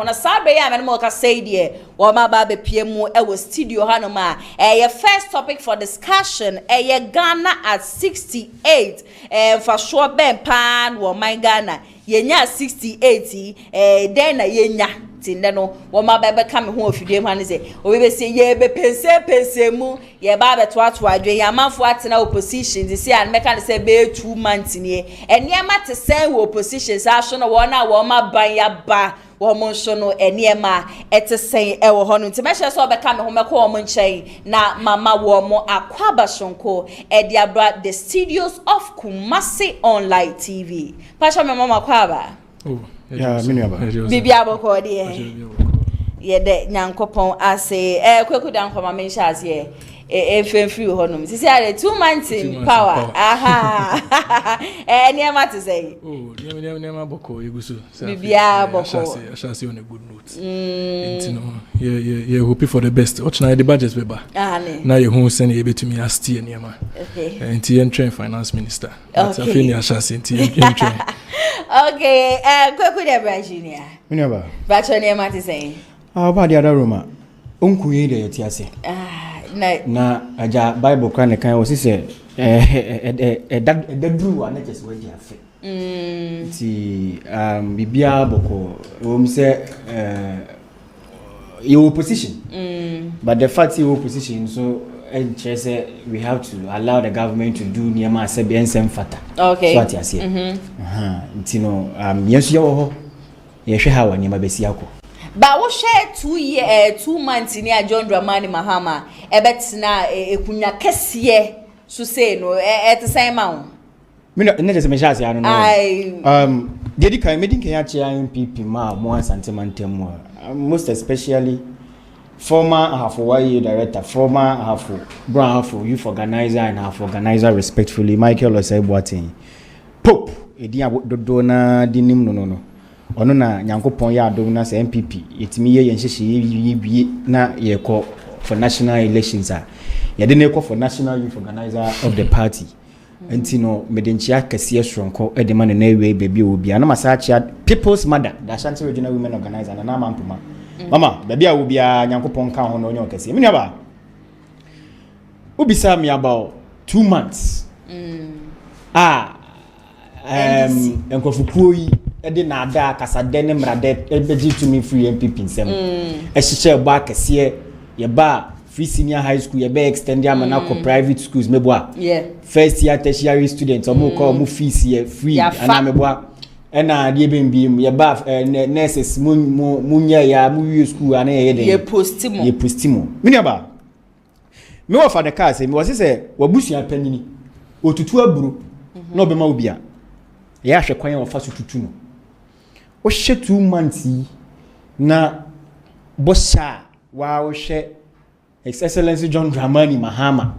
kono sabe ya me mo ka say de wo ma ba be pie mu e wo studio hanoma your first topic for discussion ye Ghana at 68 for sure ben pan wo my Ghana yenya 68 den na yenya tinde no wo ma ba ka me ho ofidie mu ane say obi say ye be pense mu ye ba be to adwe ya manfo atena opposition this year and make can say be 2 months ni eniema te say wo opposition sa so no wo na wo ma ban ya ba wo mo so no eniema ete say e wo ho no ntimehye so be ka me ho meko wo mo nchen na mama wo mo akwaba sonko e dia bra the studios of Kumasi online TV pasha me mama akwaba yeah minuaba bibia boko de ye de nyankopon ase kweku dan kwama menhya ase free honum sisi are 2 months in power aha niema to say niema boko igusu bibia boko I shall on a good note you hope for the best what na the budget beba na you who send you betumi asti niema okay and train finance minister but I feel I shall say train okay kweku de Virginia minuaba bacho niema to say ba the other room onkuye de yeti ase na aja bible kan ne kan wo sise dru ana just we dia fe ti bibia boko wo say your position but the fact your position so say we have to allow the government to do niema asebi ensem fata okay so ati ase nti no yesu ye wo ho ye hwe ha wa niema besi akọ ba wo share 2 months ni a John Dramani Mahama ebetina ekunya kese so say no te say ma wo me no just me share no dedi kan me din kan ya che NPP ma mo asantemantem mo most especially former Half-Way director, former Half youth organizer and half organizer respectfully Michael Oseibuatin Pope edi adodo na dinim no ono na nyankopon ya adom na se NPP yetimi ye yenhyehye bie na yekọ for national elections ye de na yekọ for national youth organizer of the party entino medenchia kase sronko e de ma na ewe bebi obi na masachia people's mother the Ashanti regional women organizer na mampuma mama bebi a obi a nyankopon kan ho no onye okase me nuaba ubisa me about 2 months enkofukuo yi ede na ada kasade ne mrade ebeji to me free NPP nsem ehyeche ba kase ye ba free senior high school ye be extend ya na ko private schools meboa first year tertiary students omo ko mo fees ye free ana meboa ena de bembi ye ba nurses munya ya mu school ana ye de ye postimo mini aba me wo fa de car say me wo se wabusua panini otutu aburu na obema obia ye ahwe kwan wo fa so tutu no o hye 2 months na bosha wa o hye His Excellency John Dramani Mahama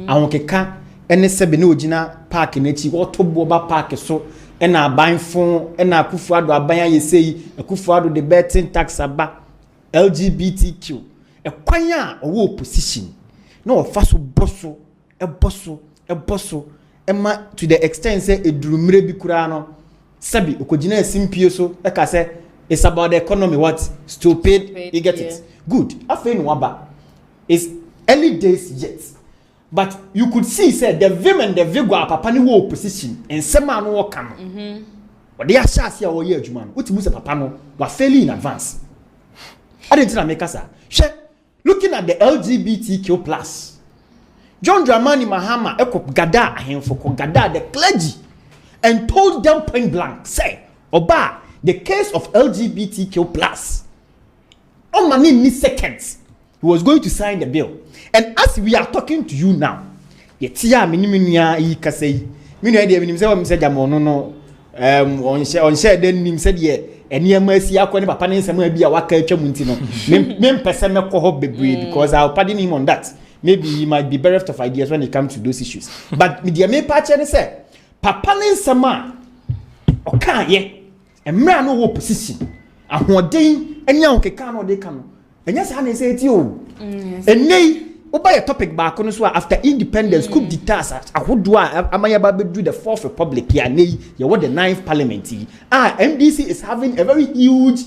ahokeka ene sebe ne ogina park na chi otobo ba park so ena abanfo ena akufuado aban ayesei akufuado de betting tax aba LGBTQ ekwan a owo opposition na ofa so boso ema to the extent say edurumre bi kura no sabi okogina simpie so e ka say it's about the economy what stupid you get it good afa no aba it's early days yet but you could see say the vim and the vigor papa ni wo opposition and sema no wo kan what they are shasi a wo ye adwuma no what say papa no wa fairly in advance I didn't make us looking at the LGBTQ+ John Dramani Mahama ekop gada ahemfo ko gada the clergy and told them point blank say oba the case of LGBTQ+ on many ni seconds he was going to sign the bill and as we are talking to you now yetia minimia yi kasei minu e de minim se wa mse jamo no on share den nim se de eniema asi akọ ne papa ne nsem abi a waka atwa munti no me mpese me ko ho bebre because I'll pardon him on that maybe he might be bereft of ideas when it comes to those issues but media me pa che ne se papa ne nsem a okan ye emra no wo position ahoden enya okeka no de ka no enya sa na say ti o enei oba your topic back no so after independence coup d'etat ahodo a amaya ba bedu the 4th republic ya nei ye what the 9th parliament NDC is having a very huge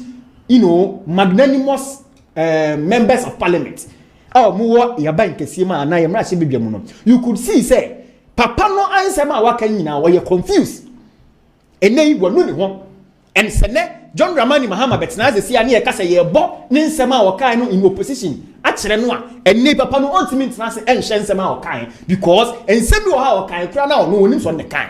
magnanimous members of parliament. Oh, muwa yaban kesima na yemra she bibia mu no. You could see say papa no answer ma waka nyina wo ye confused. Enei wonu ne ho. And sene John Dramani Mahama betena ze sia na ye kasa ye bo ne nsema waka no in opposition. Akere no a enei papa no ontimi ntena se enhye nsema waka because ensemi wo ha waka kura na ono onim so ne kan.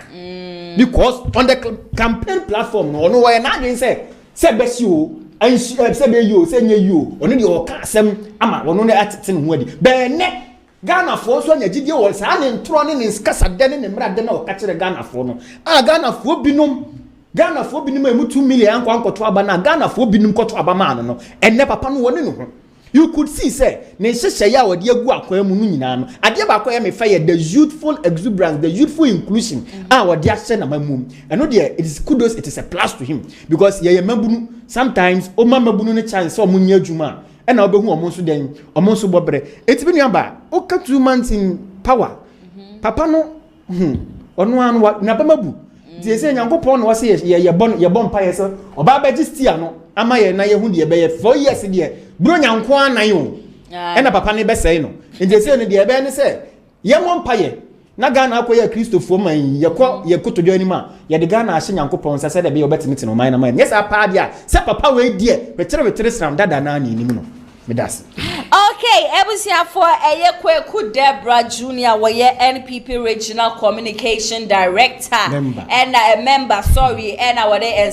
Because on the campaign platform no ono we na dwen say besi o and say be you say nye you ono de o ka asem ama ono ne atete ne ho adi be ne Ghana for so nya gidie wo sa ne ntro ne skasa de ne mra de na o ka kire Ghana for no Ghana for binom emu 2 million anko aba na Ghana for binom koto aba ma no enne papa no woni no ho. You could see say ne hyehyɛ ya wode agu akwa mu no nyina no ade ba akwa me fa ye the youthful exuberance, the youthful inclusion wode ahye na mamum eno de it is kudos, it is a plus to him because ye mabunu sometimes o mabunu ne chance o munya adwuma na obehu omo so den omo so bobre etibi nu aba o ka 2 months in power papa no ono anu na ba mabu die se nyankopon no wase ye bon pa ye so oba ba gistia no ama ye na ye hu de be ye 4 years de bro nyanko anan o na papa ne be sei no die se no de be ne se ye mon pa ye na Ghana akoye Christopher man ye kotodo anima ye de Ghana ahye nyankopon se de be obetimi no man na man yes apa dia se papa we die wetere sram dada na ani nim no medas. Okay, ebusia for Kweku Deborah Junior, where NPP Regional Communication Director and a member, and our day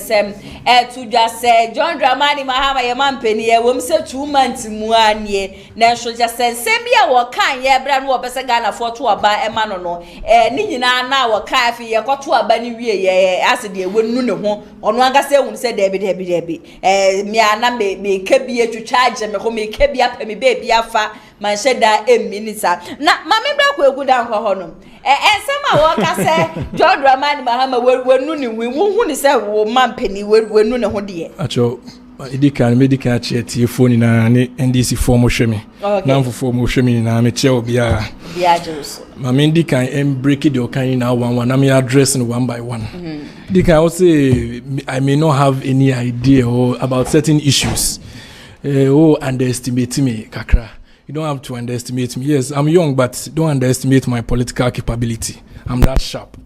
and to just say John Dramani Mahama Yaman Penny, whom said 2 months muanye, national just said Sembia or Kan, ye brand war Besagana for to buy a man no, Nina now or Kafi, a got to a bunny, as a dear wouldn't know on one say, who said Debbie, Miana may kebi to charge and home kebi up and baby afa man sheda minisa na mame bra Kweku dan ho honom ensema wo ka se John Dramani Mahama wenu ni hu ni se wo mampani wenu ne ho de acho medical tie phone na ne NDC form hwemi na mfofo mo hwemi na me che obia jos mame ndikan break the okan na one na me address one by one ndikan I say I may not have any idea about certain issues. Underestimate me, kakra. You don't have to underestimate me. Yes, I'm young, but don't underestimate my political capability. I'm that sharp.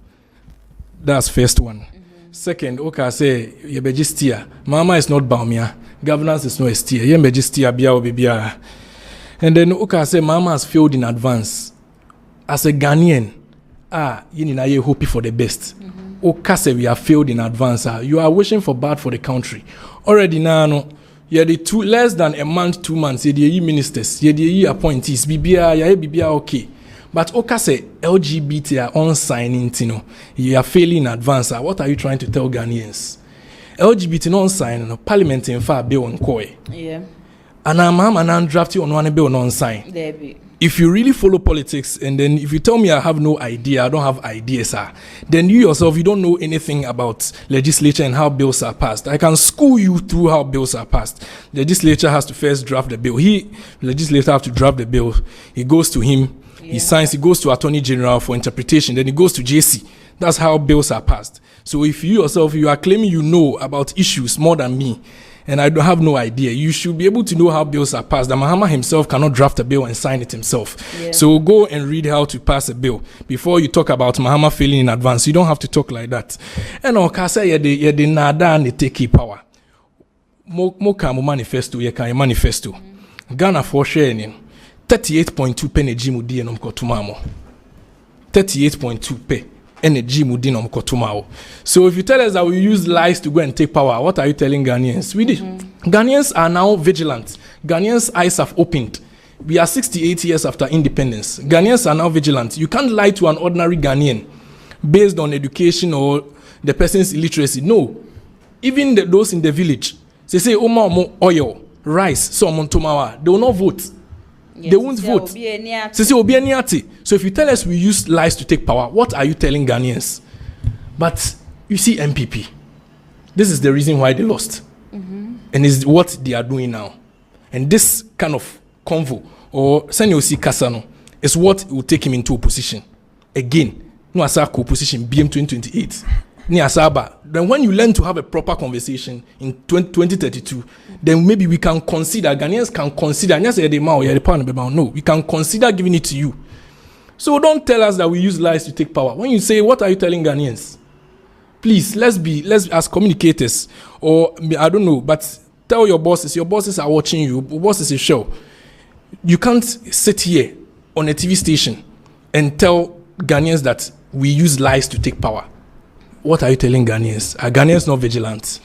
That's first one. Second, okay, I say, you be just steer. Mama is not Baumia. Governance is not a steer. You be just steer, bia or bia. And then, okay, I say, Mama has failed in advance. As a Ghanaian, you need to hope for the best. Okay, say we have failed in advance. You are wishing for bad for the country. Already now, no. Yeah, the less than a month, 2 months, ye ministers, ye appointees, bibia okay. But okay say LGBT are on signing, you are failing in advance. What are you trying to tell Ghanaians? LGBT non sign, parliament in fact bill on koi. Yeah. And I'm drafting on one bill non sign. There be. If you really follow politics and then if you tell me I have no idea, I don't have ideas, then you yourself, you don't know anything about legislature and how bills are passed. I can school you through how bills are passed. The legislature has to first draft the bill. Legislator have to draft the bill. It goes to him. He signs. It goes to Attorney General for interpretation. Then it goes to JC. That's how bills are passed. So if you yourself, you are claiming you know about issues more than me, and I don't have no idea, you should be able to know how bills are passed. The Mahama himself cannot draft a bill and sign it himself. Yeah. So go and read how to pass a bill before you talk about Mahama failing in advance. You don't have to talk like that. And okasa ye de nada and take power. Mo manifesto ye kan manifesto. Ghana for sharing 38.2 energy mu di enom kotumamo. 38.2 pe energy mu di enom kotumao. So if you tell us that we use lies to go and take power, what are you telling Ghanaians? We did. Ghanaians are now vigilant. Ghanaians' eyes have opened. We are 68 years after independence. Ghanaians are now vigilant. You can't lie to an ordinary Ghanaian based on education or the person's illiteracy. No. Even those in the village, they say, oil, rice, so they will not vote. Yes, they won't vote. So if you tell us we use lies to take power, what are you telling Ghanaians? But you see NPP. This is the reason why they lost. And is what they are doing now. And this kind of convo, or Senyosi Kasano, is what will take him into opposition. Again, no asako opposition, BM 2028. near Saba. Then when you learn to have a proper conversation in 2032, then maybe we can consider, Ghanaians can consider, no, we can consider giving it to you. So don't tell us that we use lies to take power. When you say, what are you telling Ghanaians? Please, let's as communicators, or I don't know, but tell your bosses are watching you, bosses is show. You can't sit here on a TV station and tell Ghanaians that we use lies to take power. What are you telling Ghanaians? Are Ghanaians not vigilant?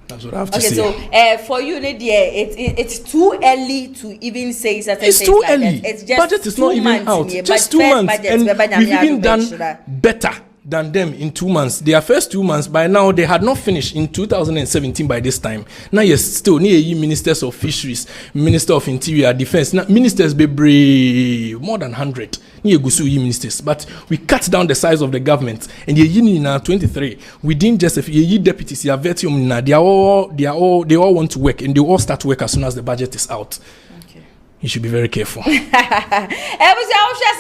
That's what I have to say. Okay, so for you, Lydia, it's too early to even say certain things. It's too early. It's just budget is not even out. Just 2 months, and we've even done better than them in 2 months. Their first 2 months, by now, they had not finished in 2017 by this time. Now, yes, still, near ministers of fisheries, minister of interior, defense, now, ministers be brave, more than 100. Near Gusu ministers, but we cut down the size of the government. And ye now 23. We didn't just if ye deputies, ye vertium now. They all want to work, and they all start to work as soon as the budget is out. You should be very careful. I was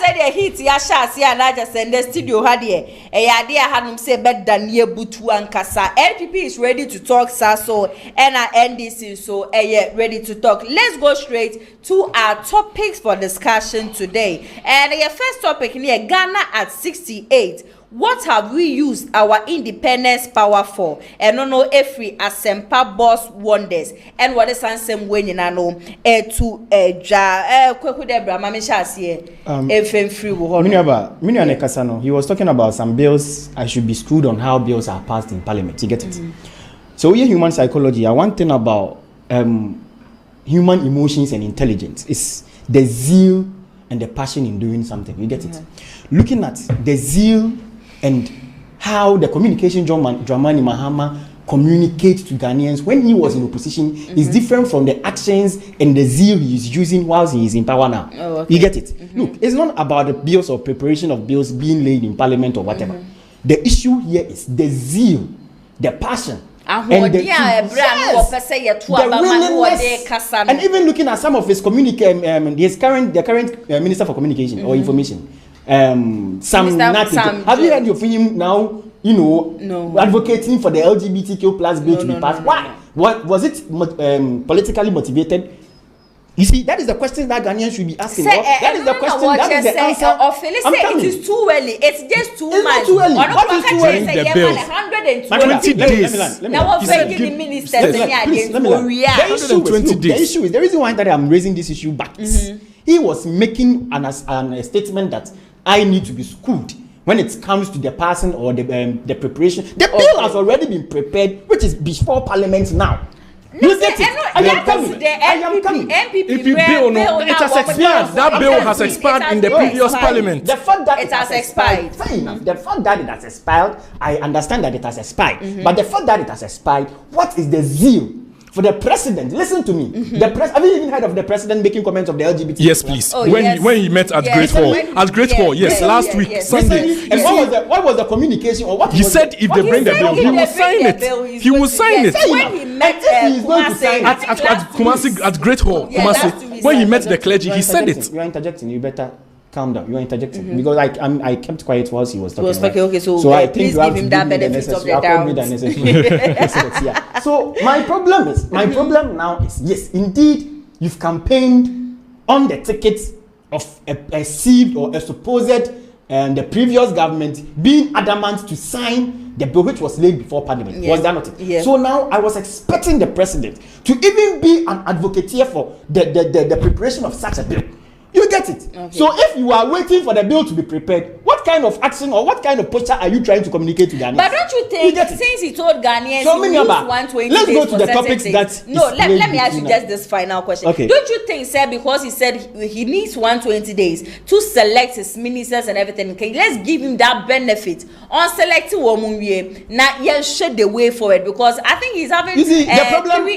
said a hit, Yasha, and I just send the studio had here. A idea had say better than ye Butu and Kasa. NPP is ready to talk, Saso, and NDC, so ready to talk. Let's go straight to our topics for discussion today. And your first topic near Ghana at 68. What have we used our independence power for? And no every asempa boss wonders. And what is ansem when you know to kweku debra mama shasiye FM free wo Mini Kasano, he was talking about some bills. I should be screwed on how bills are passed in parliament. You get it? So we human psychology. One thing about human emotions and intelligence is the zeal and the passion in doing something. You get it? Looking at the zeal and how the communication Dramani Mahama communicates to Ghanaians when he was in opposition is different from the actions and the zeal he is using whilst he is in power now. You get it? Look, it's not about the bills or preparation of bills being laid in parliament or whatever. The issue here is the zeal, the passion, and the willingness. And even looking at some of his the current minister for communication or information. Some have you heard of him now, advocating for the LGBTQ plus bill to be passed? Why? What was it politically motivated? You see, that is the question that Ghanaians should be asking. That is the question, that is the answer. It is too early. It's just 2 months. It's not too early. What is too early? The issue is, the reason why that I'm raising this issue back is he was making a statement that I need to be schooled when it comes to the passing or the preparation. The bill has already been prepared, which is before Parliament now. You get it? I am coming. If you bill, it has expired. That bill has expired in the previous Parliament. The fact that it has expired. Fair enough. The fact that it has expired, I understand that it has expired. But the fact that it has expired, what is the zeal for the president? Listen to me. Have you even heard of the president making comments of the LGBT? Yes, please. When he met at Great Hall. At Great Hall, yes, last week, Sunday. And what was the communication? Or what he said if they bring the bill, he will sign it. He will sign it. When he met at Kumasi, at Great Hall, Kumasi, when he met the clergy, he said it. You are interjecting. You better calm down. You are interjecting because I kept quiet whilst he was talking. Okay, so I think please give him that benefit of the doubt. So my problem now is, yes, indeed, you've campaigned on the tickets of a perceived or a supposed the previous government being adamant to sign the bill which was laid before Parliament. Was that not it? Yes. So now I was expecting the president to even be an advocate here for the preparation of such a bill. You get it? Okay. So if you are waiting for the bill to be prepared, what kind of action or what kind of posture are you trying to communicate to Ghanaians? But don't you think, since he told Ghanaians so he used 120 let's days go to for the topics things. that No, let me ask you just this final question. Okay. Don't you think, sir, because he said he needs 120 days to select his ministers and everything, okay, let's give him that benefit on selecting Womunye. Now, yes, shed the way forward, because I think he's having. You see, the problem we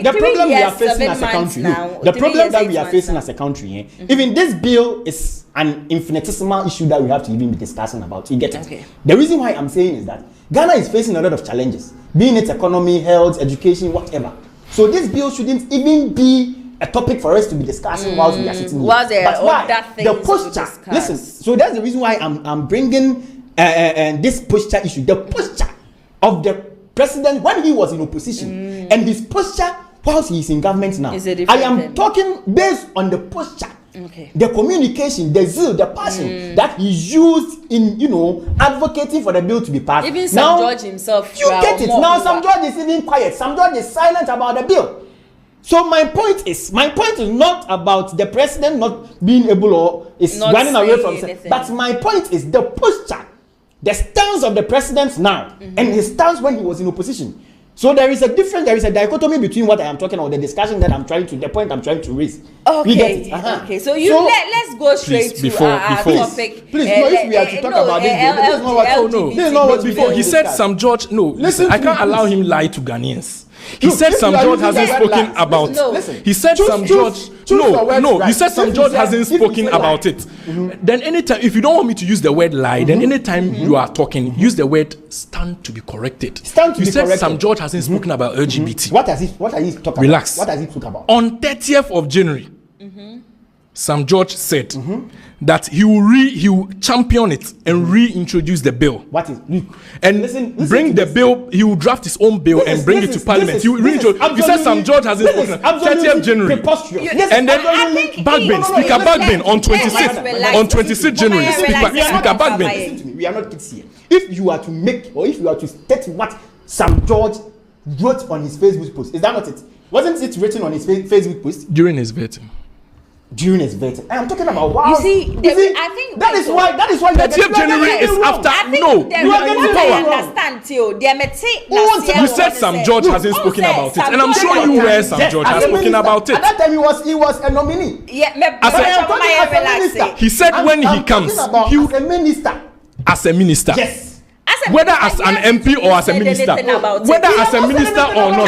are facing as a country. The problem that we are facing as a country, even this bill is an infinitesimal issue that we have to even be discussing about. You get it? Okay. The reason why I'm saying is that Ghana is facing a lot of challenges, being it economy, health, education, whatever. So this bill shouldn't even be a topic for us to be discussing whilst we are sitting here. But why? The posture. Listen. So that's the reason why I'm bringing this posture issue, the posture of the president when he was in opposition and his posture whilst he is in government now. I am talking based on the posture, the communication, the zeal, the passion that he used in, advocating for the bill to be passed. Even Sam George himself. You get it. Now Sam George is even quiet. Sam George is silent about the bill. So my point is not about the president not being able or is not running away from anything. But my point is the posture, the stance of the president now and his stance when he was in opposition. So there is a dichotomy between what I am talking about, the discussion that the point I'm trying to raise. Okay. Okay. So let's go straight to our topic. Please, no, if we are to talk about this is not what before he said Sam George. No, listen, I can't allow him lie to Ghanaians. He said Sam George hasn't spoken about. He said Sam George. No. You said Sam George hasn't spoken about it. Then anytime, if you don't want me to use the word lie, then anytime you are talking, use the word stand to be corrected. You said Sam George hasn't spoken about LGBT. What has he talking about? Relax. What has he talked about? On 30th of January, Sam George said that he will champion it and reintroduce the bill. What is look and listen bring the bill? He will draft his own bill and bring it to Parliament. He will reintroduce. You said Sam George hasn't spoken. 30th January, and then Bagbin, Speaker Bagbin on 26th January. Speaker Bagbin. We are not kids here. If you are to make or if you are to state what Sam George wrote on his Facebook post, is that not it? Wasn't it written on his Facebook post during his vetting? During his vetting, I am talking about wow. I think that is why 30th January is after. No, you are getting power. Understand till you said Sam George hasn't spoken about it, and I'm sure you where Sam George has spoken about it. At that time, he was a nominee. He said when he comes, he as a minister. As a minister. Yes. Whether as an MP or as a minister, whether as a minister or not,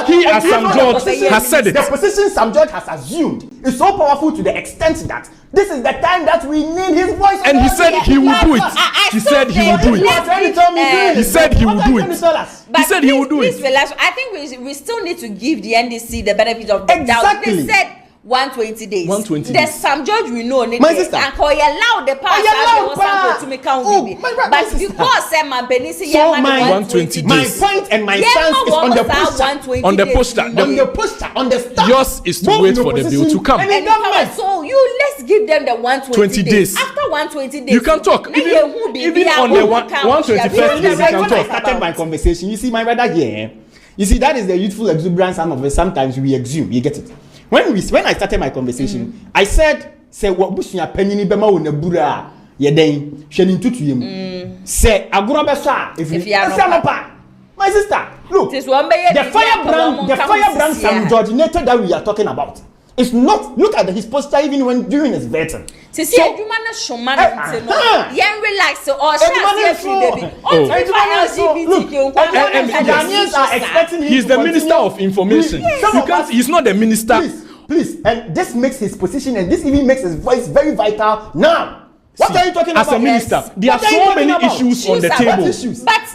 he as Sam George has said it. The position Sam George has assumed is so powerful to the extent that this is the time that we need his voice. And he said he will do it. He said he will do it. He said he will do it. He said he will do it. I think we still need to give the NDC the benefit of the doubt. They said 120 days. 120 days. Some judge we know. My sister. And call you allow the past to make count. But because man Benisi so my 120 days. My point and my stance is on the poster. On the poster. On the poster. On the stamp. Yours is to wait for the bill to come. So let's give them the 120 days. After 120 days. You can talk. Even on the 121st day, you can talk. I started my conversation. You see, my brother here. You see, that is the youthful exuberance some of us. Sometimes we exhume. You get it? When I started my conversation, I said what busunya penini bema wo na bura ye den hwene ntutu yem say agoro be so a if you my sister look the firebrand Sam George that we are talking about. It's not. Look at his posture even when during his vetting. See, adwuma na shoma na ntino. Yen relax or share free baby. And Ghanaians are expecting him. He's the minister of information. He's not the minister. Please. And this makes his position and this even makes his voice very vital now. What are you talking about? As a minister, there are so many issues on the table.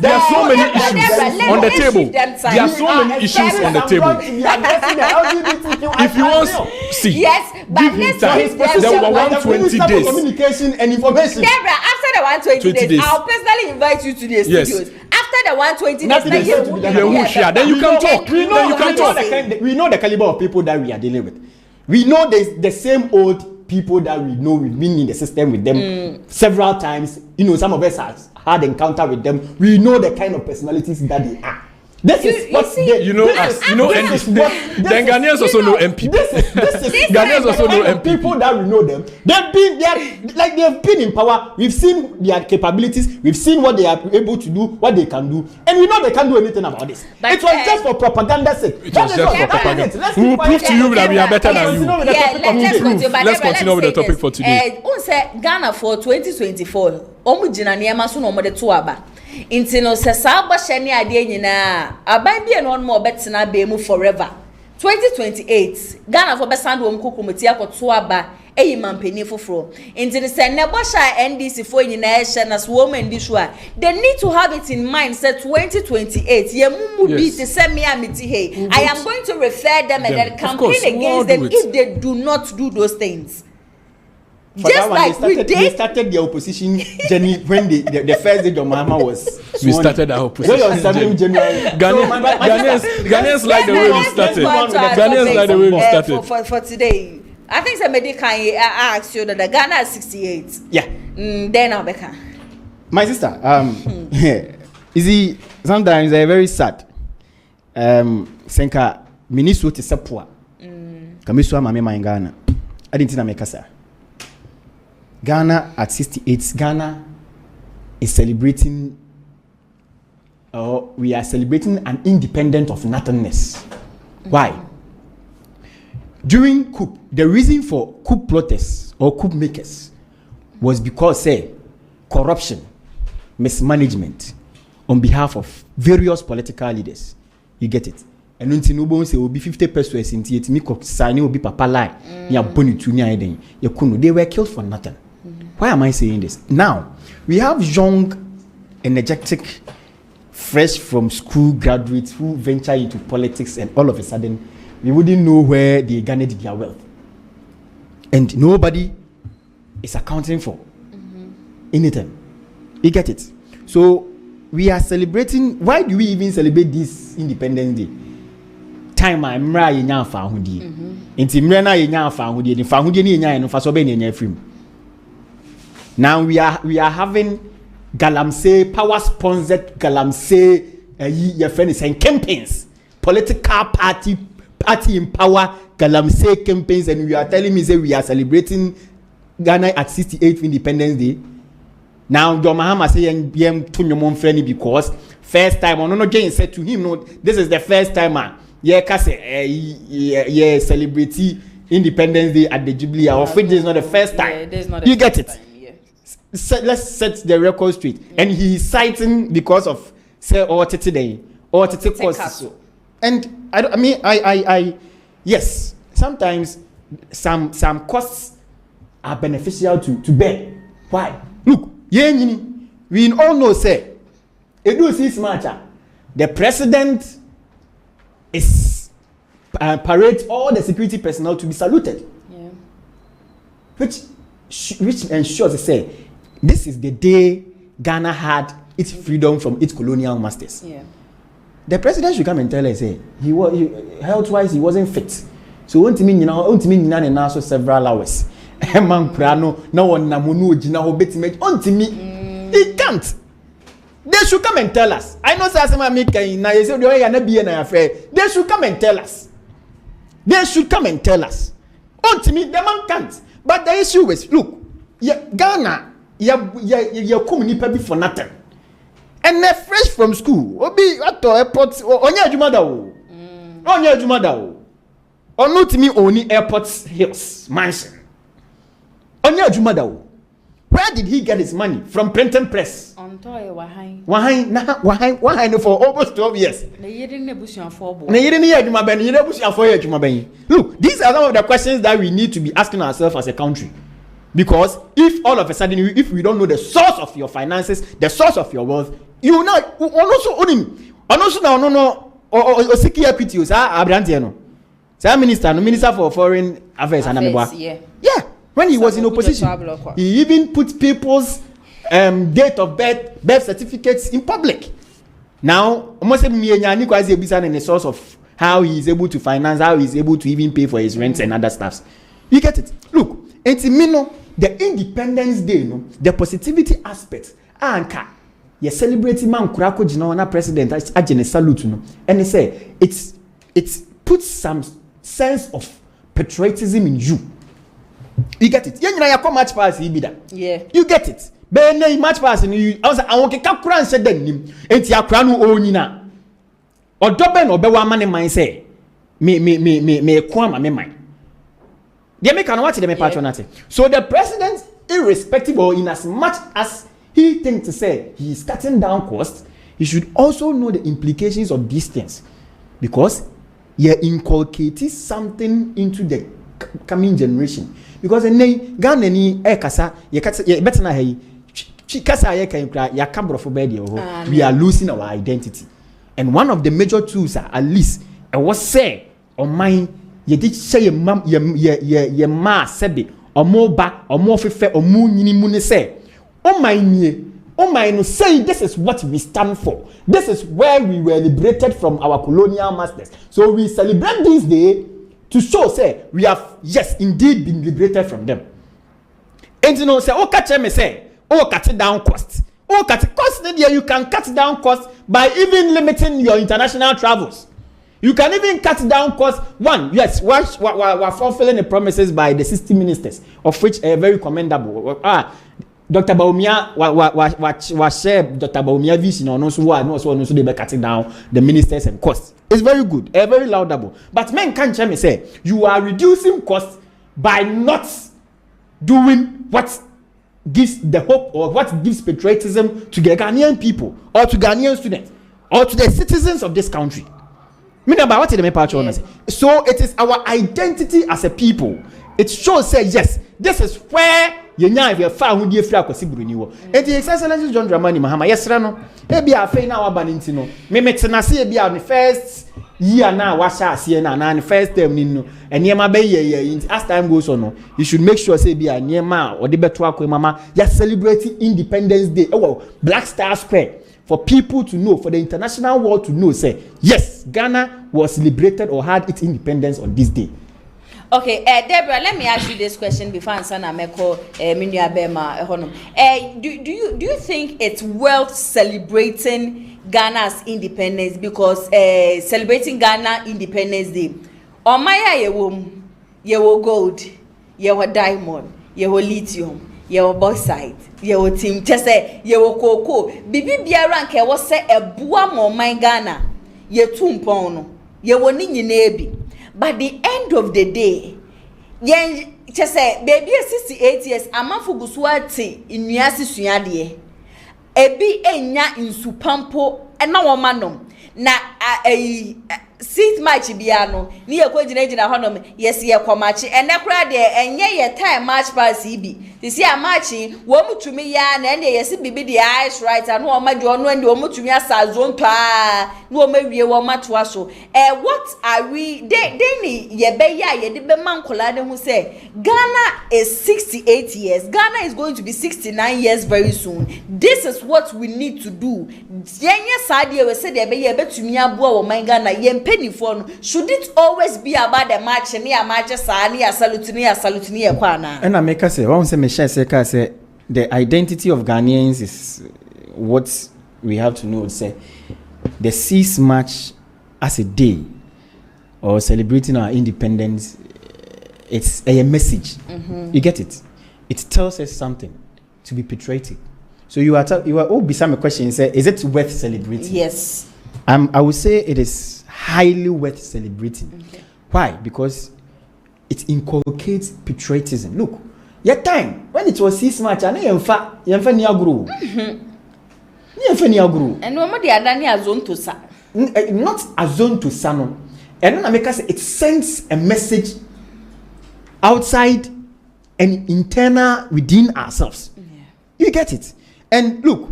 There are so many issues on the table. There are so many issues on the table. If you want, see, give him time. There were 120 days. Communication and information. Deborah, after the 120 days, I'll personally invite you to the studios. After the 120 days, then you can talk. We know the caliber of people that we are dealing with. We know there's the same old people that we know, we've been in the system with them several times. Some of us have had encounter with them. We know the kind of personalities that they are. This is what then Ghanaians also know NPP. Ghanaians also know NPP. People that we know them. They've been in power. We've seen their capabilities. We've seen what they are able to do, what they can do, and we know they can't do anything about this. It was just for propaganda's sake. It was just for propaganda. We will prove to you that we are better than you. Let's continue with the topic for today. Ghana for 2024. Omu jina niyama so no mo de to aba. Inti no se saa bɔhyɛ ne ade nyinaa aban bi no mo obetena be mu forever 2028 Ghana for besand wo mkokomoti akoto aba eyi mampeni foforo inti ne se ne bɔhyɛ NDC fo nyinaa ɛhyɛ na so wo mandi so a they need to have it in mind say 2028 ye mumu bi te se me amiti hey I am going to refer them and then campaign against them if they do not do those things. For Just that one, like we they did. started their opposition journey when the first day John Mahama was We sworn. started our opposition. So you're starting January. Ghanaians like the way we started. Ghanaians like the way we started. For today, I think somebody can ask you that the Ghana is 68. Yeah. Then I'll be can. My sister, you see, sometimes they're very sad. Senka, Minisu to Sapua. Kamiswa Mame in Ghana. I didn't know Mekasa. Ghana at 68, Ghana is celebrating, we are celebrating an independent of nothingness. Why? During coup, the reason for coup protests or coup makers was because, corruption, mismanagement on behalf of various political leaders. You get it? And until no one say will be 50% into it, me sign will be papa lie. Ya boni tu nya eden. Ya kunu. They were killed for nothing. Why am I saying this? Now we have young, energetic, fresh from school graduates who venture into politics, and all of a sudden we wouldn't know where they garnered their wealth, and nobody is accounting for anything. You get it? So we are celebrating. Why do we even celebrate this Independence Day? Time I mra yenya fa ahudi. Enti mra na yenya fa ahudi. Ni fa ahudi ni yenya no fa so be ni yenya free. Now we are having Galamsey power sponsored Galamsey your friend is saying campaigns, political party in power Galamsey campaigns, and we are telling me say we are celebrating Ghana at 68th Independence Day. Now John Mahama say yem to your mom friendly because first time no Jane said to him, no, this is the first time celebrity Independence Day at the Jubilee, or which is not the first time. You get it? Let's set the record straight. And he is citing because of say or today or costs. And I yes, sometimes some costs are beneficial to bear. Why? Look, we all know say the president is parades all the security personnel to be saluted. Yeah. Which ensures say this is the day Ghana had its freedom from its colonial masters. Yeah. The president should come and tell us, say, health-wise, he wasn't fit. So, want to mean now several hours. Man, Prano, no one namunu, Gina, Hobetimate, he can't. They should come and tell us. I know Sasama Mika, now you say, the way you're not being afraid. They should come and tell us. They should come and tell us. The man can't. But the issue is, look, Ghana, you're coming for nothing. And they're fresh from school. Obi at the airport. Onya Jumada. Onya Jumada. Or not me only airport hills mansion. Onya Jumada. Where did he get his money? From printing press. Wahai for almost 12 years. Look, these are some of the questions that we need to be asking ourselves as a country. Because if all of a sudden, if we don't know the source of your finances, the source of your wealth, you will not also now or secure PTOs, Minister for Foreign Affairs, yeah. When he was in opposition, he even put people's date of birth certificates in public. Now, almost the source of how he is able to finance, how he is able to even pay for his rents and other stuffs. You get it? Look, the Independence Day, the positivity aspect, you're celebrating man kurako jina president ajene salute and they say it's puts some sense of patriotism in you. You get it? You come match pass yeah. You get it? Be match pass you I want ka kura nse dan nim enti akura no onyina odobe no be wa mane man say me kwa ma me man. They make an watch them patronate. So the president, irrespective or in as much as he thinks to say he is cutting down costs, he should also know the implications of these things, because he inculcated something into the coming generation. Because in Ghana ni kasa ye better na hey kasa ye kan kra ya kabro for bed we are losing our identity. And one of the major tools at least I was say on mine ye did say ye ma sebe omo ba omo fefe omo nyini mu ne say oh my no say this is what we stand for. This is where we were liberated from our colonial masters. So we celebrate this day to show say we have yes indeed been liberated from them. And you know say oh catch me say oh cut down cost. Oh cut cost you can cut down cost by even limiting your international travels. You can even cut down costs. One, yes, we're fulfilling the promises by the 60 ministers, of which are very commendable. Dr. Baumia was share Dr. Baumia vision on also they be cutting down the ministers and costs. It's very good, very laudable. But men can't tell me say you are reducing costs by not doing what gives the hope or what gives patriotism to the Ghanaian people or to Ghanaian students or to the citizens of this country. What is the so it is our identity as a people. It shows say yes, this is where you know if you found who dear flag was Sibru. It is Excellency John Dramani Mahama. Yes, Rano. Maybe a fain our banintino. Maybe Tenassi be on the first year now. Wash us here and first term in and Yama Bay. As time goes on, you should make sure say be a Niema or the Betuako Mama. Just celebrating Independence Day. Oh, Black Star Square. For people to know, for the international world to know, say, yes, Ghana was liberated or had its independence on this day. Okay, Deborah, let me ask you this question before Ansana Meko Minya Bema. Do you think it's worth celebrating Ghana's independence because celebrating Ghana Independence Day? On my yewo gold, yewo diamond, yewo lithium. Yewo bauxite, yewo team chese, yewo cocoa. Bibi biara nke wo se ebua mo man Ghana. Ye tumpon no. Yewo ni nyina. But the end of the day, yen chese baby 68 years amanfo gusuati inuasi suade. Ebi enya insupampo na wo manom. Na seat match biano ni ye kwegyina honom yes ye komachi enekra de enye ye time match pass ibi sisi a match wo mutumi ya na ene yes bibi de ice right and wo ma de ono ende wo mutumi asazon pa na wo mawie wo matwa so what are we they ye be ya ye de be mankola de hu say Ghana is 68 years. Ghana is going to be 69 years very soon. This is what we need to do. Yenye sadie we say de be ye betumi aboa wo man Ghana ye should it always be about the match and salute and I make us say one say the identity of Ghanaians is what we have to know. Say the 6th March as a day or celebrating our independence, it's a message. You get it? It tells us something to be patriotic. So you are all beside my question. Say, is it worth celebrating? Yes. I would say it is highly worth celebrating. Okay. Why? Because it inculcates patriotism. Look, your time when it was 6 March, and yemfa guru. And no more the adani azon to sa. Not azon to sano. And then I make us it sends a message outside and internal within ourselves. Yeah. You get it? And look,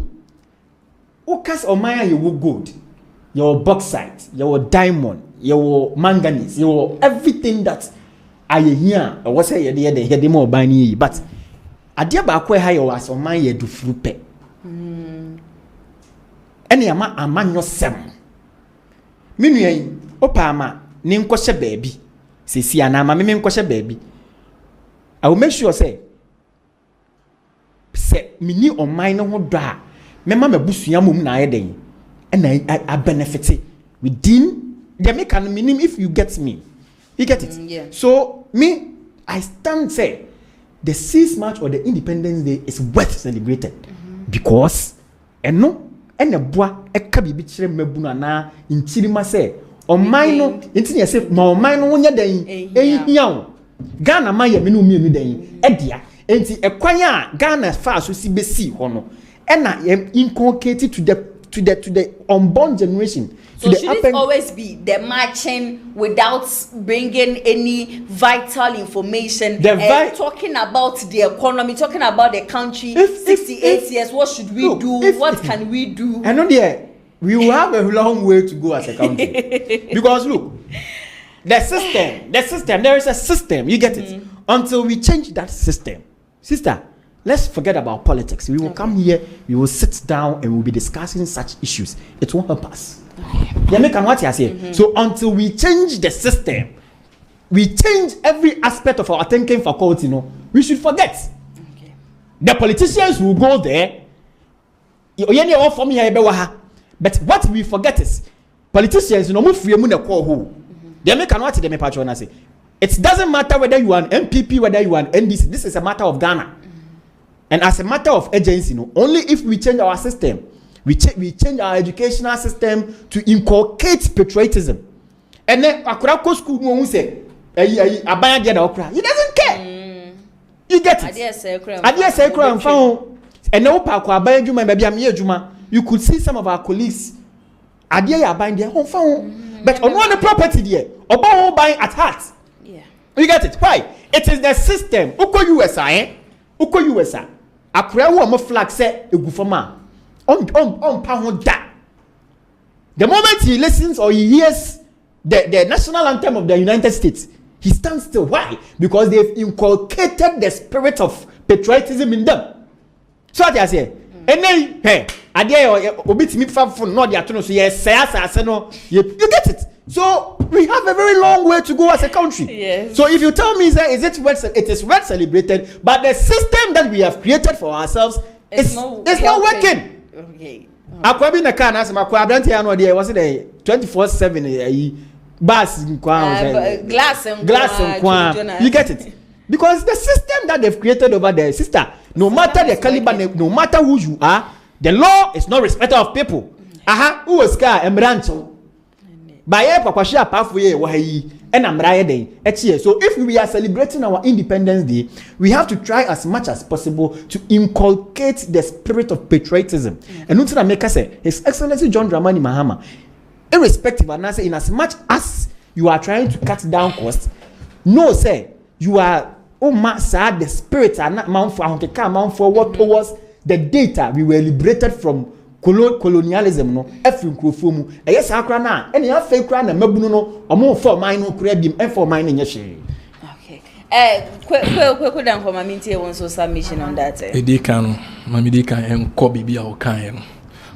Okas Omaya you will good. Your bauxite, your diamond, your manganese, your everything that I hear. Or what say you there? They hear them more bani. But I dear ba kwe high was on my year to frupe. Any ama no sem. Minu opa ama ni nkoshe baby. Sisi anama me nkoshe baby. I will make sure say mini on my no ho da. Mema me busua mum na ayeden. And I benefit within the mechanism if you get me. You get it? Yeah. So me, I stand say the 6th March or the Independence Day is worth celebrated because and a boy a kabi bichre mebuna na inchirima say o mine intini say ma mine no nya dan ehia Ghana ma ye me no mienu dan edia enti ekwanya Ghana fa so si besi ho no and I am inculcated to the unborn generation. So should it always be the marching without bringing any vital information? Talking about the economy, talking about the country. 68 years, what should we do? What can we do? I know we will have a long way to go as a country. Because look, the system, there is a system. You get it? until we change that system, sister, let's forget about politics. We will come here, we will sit down, and we'll be discussing such issues. It won't help us. Yeah, make what you say. So until we change the system, we change every aspect of our thinking faculty, we should forget. Okay. The politicians will go there. But what we forget is politicians, move free moon call. They make what they make say. It doesn't matter whether you are an MPP, whether you are an NDC. This is a matter of Ghana. And as a matter of agency, only if we change our system, we change our educational system to inculcate patriotism. And then Akurako school won't say, he doesn't care. You get it? I say found. And now you could see some of our colleagues. But on one property there, about buying at heart. Yeah. You get it? Why? It is the system. Uko USA, Uko USA. Akura wo flag say egufoma. The moment he listens or he hears the national anthem of the United States, he stands still. Why? Because they've inculcated the spirit of patriotism in them. So what I say? And then, hey, obit me from no the so yes, you get it. So we have a very long way to go as a country. Yes. So if you tell me that it is well celebrated, but the system that we have created for ourselves is not working. Okay. Akwabi na kana asema kwa abranti anu there was the 24/7 bus glass and you get it. Because the system that they've created over there, sister, no matter the caliber, no matter who you are, the law is not respecter of people. Who was car emrancho? By pakwashia pathway wahi and amraye day. So if we are celebrating our Independence Day, we have to try as much as possible to inculcate the spirit of patriotism. And Nutina Meka say, His Excellency John Dramani Mahama, irrespective of answer, in as much as you are trying to cut down costs, no say you are the spirits are not mount for what towards the data we were liberated from colonialism no efin krofo mu eye sakra na ene ya fe kra na mabunu no omo for mine no kra bim en for mine nye hwe. Okay. Kwe dan ko mami ntie won so submission on that. Edika mami dika en ko bibia o kan no.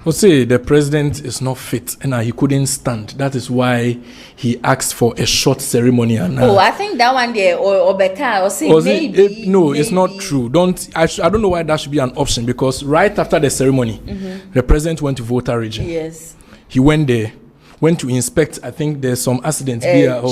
Say the president is not fit and he couldn't stand. That is why he asked for a short ceremony. And, I think that one there or Becca or say maybe. No, it's not true. I don't know why that should be an option because right after the ceremony, the president went to Volta region. Yes. He went there, went to inspect. I think there's some accidents here.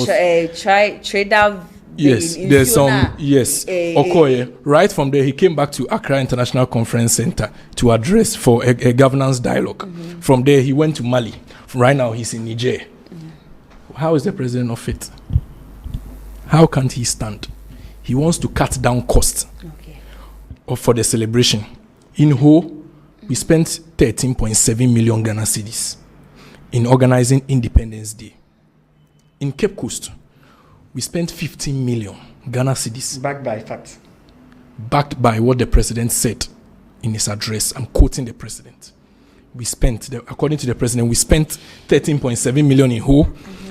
Trader. Yes, there's some. Yes, Okoye. Right from there, he came back to Accra International Conference Center to address for a governance dialogue. From there, he went to Mali. Right now, he's in Niger. How is the president not fit? How can't he stand? He wants to cut down costs for the celebration. In Ho, we spent 13.7 million Ghana cedis in organizing Independence Day. In Cape Coast, we spent 15 million Ghana cedis. Backed by facts. Backed by what the president said in his address. I'm quoting the president. According to the president, we spent 13.7 million in Ho,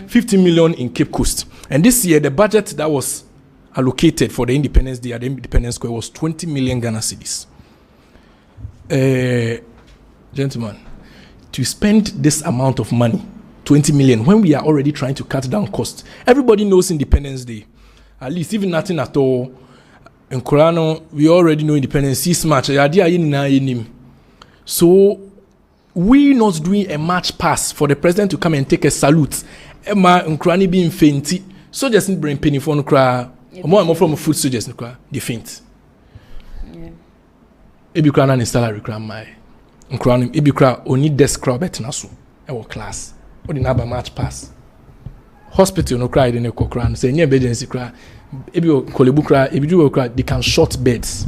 15 million in Cape Coast. And this year, the budget that was allocated for the Independence Day at the Independence Square was 20 million Ghana cedis. Gentlemen, to spend this amount of money, 20 million, when we are already trying to cut down costs. Everybody knows Independence Day. At least, even nothing at all. In Korano, we already know Independence Day match. So, we not doing a march pass for the president to come and take a salute. Emma Nkrani being fainty. So just in brain penny for Nkra. More from food soldiers Nkra. They faint. Ebi Krana ni salary cram my Nkrani. Ebi Kra only desk crowd betinasu. Our class. What in aba match pass? Hospital no cry in a cocran. Say near emergency cry. Ebi kolebu cry. Ebi do cry. They can short beds.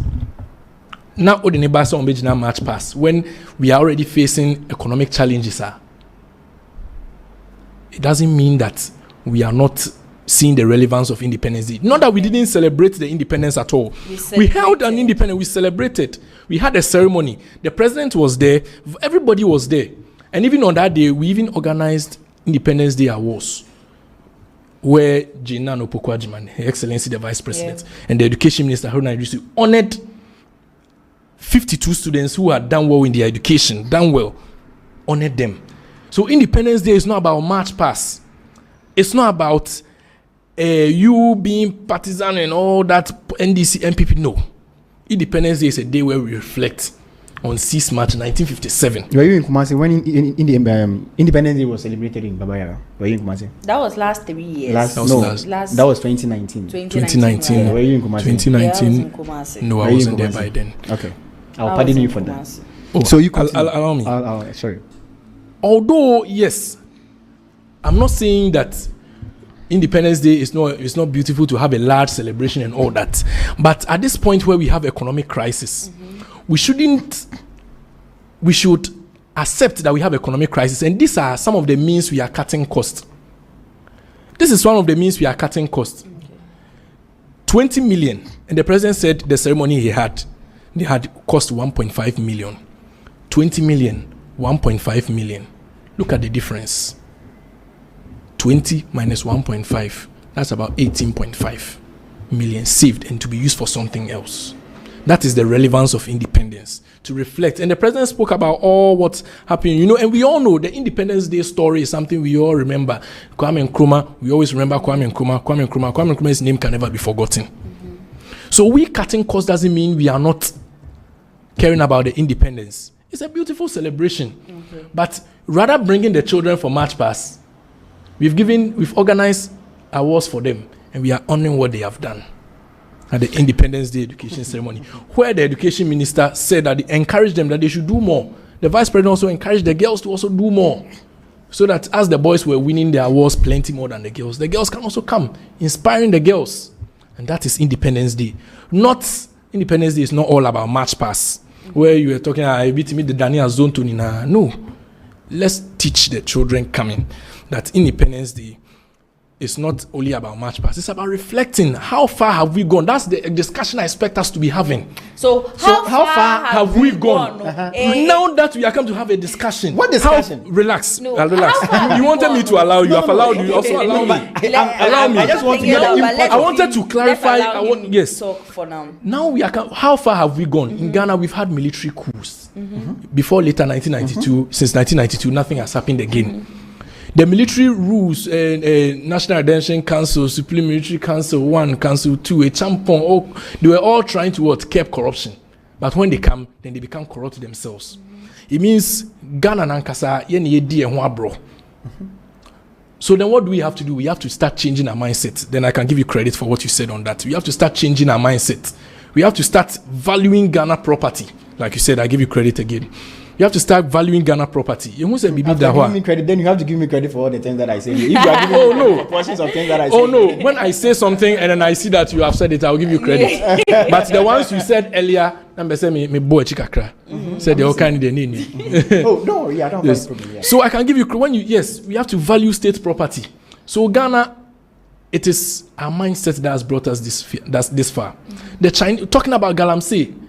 Now, what in a bus on now match pass when we are already facing economic challenges. It doesn't mean that we are not seeing the relevance of Independence Day. Not that we didn't celebrate the independence at all. We held an independence. We celebrated. We had a ceremony. The president was there. Everybody was there. And even on that day, we even organized Independence Day awards. where Jina Opoku-Agyeman, Her Excellency the Vice President, and the Education Minister Haruna Iddrisu honored 52 students who had done well in their education, honored them. So Independence Day is not about March Pass. It's not about you being partisan and all that NDC, NPP. No. Independence Day is a day where we reflect on 6 March 1957. Were you in Kumasi when in the Independence Day was celebrated in Babayara? Were you in Kumasi? That was last 3 years. That was 2019. 2019. Were you in Kumasi? 2019. No, I wasn't there by then. Okay. I'll pardon you for that. Oh, so you allow me. Sorry. Although, yes, I'm not saying that Independence Day is not beautiful to have a large celebration and all that. But at this point where we have economic crisis, we should accept that we have economic crisis. And these are some of the means we are cutting costs. This is one of the means we are cutting costs. 20 million. And the president said the ceremony they had cost 1.5 million. 20 million, 1.5 million. Look at the difference. 20 minus 1.5, that's about 18.5 million saved and to be used for something else. That is the relevance of independence, to reflect. And the president spoke about all what's happening, and we all know the Independence Day story is something we all remember. Kwame Nkrumah, we always remember Kwame Nkrumah. Kwame Nkrumah's name can never be forgotten. So we cutting costs doesn't mean we are not caring about the independence. It's a beautiful celebration. But rather bringing the children for March Pass, we've organized awards for them, and we are honoring what they have done at the Independence Day education ceremony, where the education minister said that they encouraged them that they should do more. The vice president also encouraged the girls to also do more, so that as the boys were winning their awards plenty more than the girls can also come, inspiring the girls. And that is Independence Day. Independence Day is not all about March Pass, where you were talking about the Daniel Zone to Nina. No. Let's teach the children coming that Independence Day is not only about March Pass. It's about reflecting how far have we gone. That's the discussion I expect us to be having. So how far have we gone? Now that we are come to have a discussion. What discussion? Relax. No, relax. You wanted me to allow you. No, I've allowed you. Also allow me. Allow me. I just want to get I wanted to clarify. Yes. Talk for now. Now we are. How far have we gone? In Ghana, we've had military coups. Before later 1992, since 1992, nothing has happened again. The military rules, National Redemption Council, Supreme Military Council 1, Council 2, a champon, they were all trying to curb corruption. But when they come, then they become corrupt themselves. It means Ghana and Ankasa, bro. So then what do we have to do? We have to start changing our mindset. Then I can give you credit for what you said on that. We have to start changing our mindset. We have to start valuing Ghana property. Like you said, I give you credit again. You have to start valuing Ghana property. You must say, give me credit, then you have to give me credit for all the things that I say. If you are giving portions of things that I say. Oh no, when I say something and then I see that you have said it, I'll give you credit. But the ones you said earlier, number say me boy chikakra. Said they all kind of name. Oh no, yeah, I don't have a problem. Yeah. So I can give you we have to value state property. So Ghana, it is our mindset that has brought us this far. The Chinese talking about Galamsey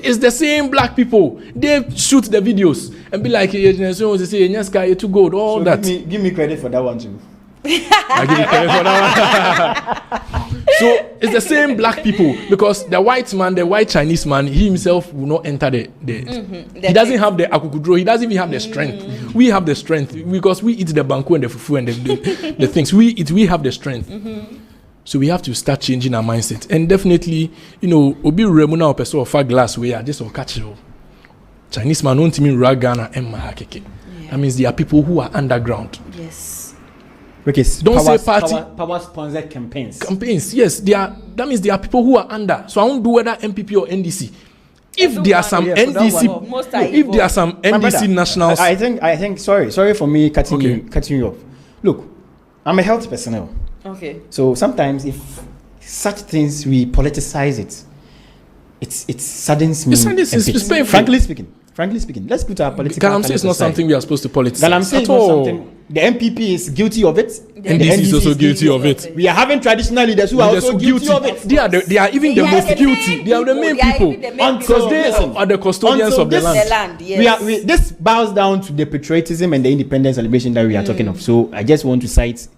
is the same black people. They shoot the videos and be like, say, too good, all so that. Give me credit for that one too. I give you credit for that one. So it's the same black people, because the white Chinese man, he himself will not enter the he doesn't have the akukudro, he doesn't even have the strength. We have the strength because we eat the banku and the fufu and the things. We have the strength. So we have to start changing our mindset. And definitely, obi remuna opeso of glass we are just on catch you. Chinese man don't mean Ghana and Mahakeke. That means there are people who are underground. Yes. Okay, don't say party. Power sponsored campaigns. Campaigns, yes. That means there are people who are under. So I won't do whether NPP or NDC. If there are some NDC, if there are some NDC nationals. I think. Sorry for me cutting you off. Look, I'm a health personnel. Okay. So sometimes if such things we politicize it saddens me. It's painful. Frankly speaking, let's put our political. Galamsey is not something we are supposed to politicize. Galamsey is not something. The NPP is guilty of it. NDC is also guilty of it. We are having traditional leaders who are also guilty of it. They are even the most guilty. They are the main people because they are the custodians of the land. Yes. This bows down to the patriotism and the independence celebration that we are talking of. So I just want to cite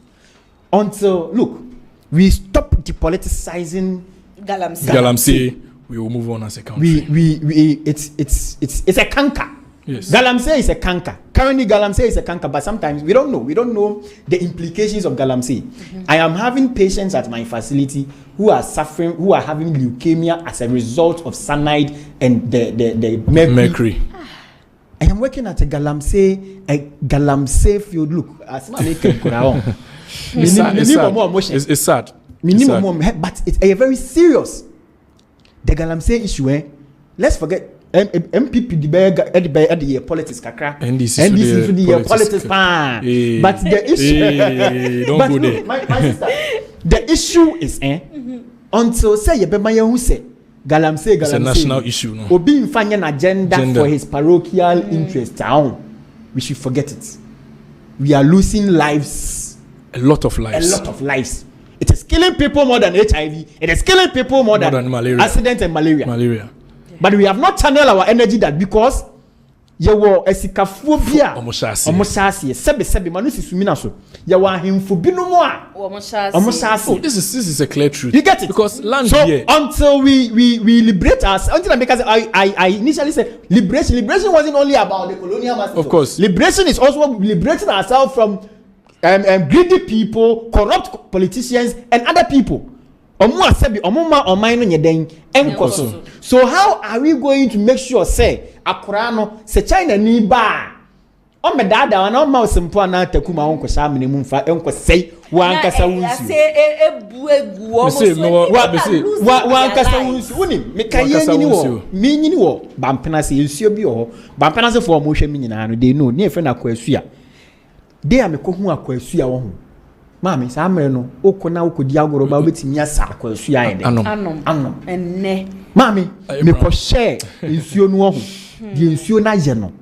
until look, we stop depoliticizing Galamsey. We will move on as a country. It's a canker. Yes. Galamsey is a canker. Currently, Galamsey is a canker, but sometimes we don't know. We don't know the implications of Galamsey. I am having patients at my facility who are suffering, who are having leukemia as a result of cyanide and the mercury. I am working at a Galamsey field. Look, as my it's sad. But it's a very serious. The Galamsey issue. Let's forget NPP the politics kakra. NDC for the politics pan. But the issue. Don't go there. My sister. The issue is until say Yebema who say Galamsey. It's a national issue. No. Obi infanya an agenda for his parochial interest town. We should forget it. We are losing lives. A lot of lives. It is killing people more than HIV. It is killing people more than malaria. Accident and malaria. Yeah. But we have not channeled our energy that because you were a sikaphobia. Omoshasi. Sebe manusi sumina so. You were himphobia no more. Omoshasi. This is a clear truth. You get it? Because land so here. Until we liberate us, until I initially said liberation. Liberation wasn't only about the colonial masters. Of course. Liberation is also liberating ourselves from greedy people, corrupt politicians, and other people. So how are we going to make sure say akurano se China ni ba o me dada wana o ma osimpo na takuma wonko sha minimum fa enko sei wanka sa wunsu wanka sa wunsu woni me kaye nyini wo bampena se ensuo bi ho bampena se fo mo hwe mi nyina no dey no ne efe na kwasua dey amekohu akwasua wo ho Mami, Samre no, okona okodi agoro ba obetimi asa akwasua ene. Anom. Enne. Mami, me ko share nsuo no ho. Di nsuo na ye no.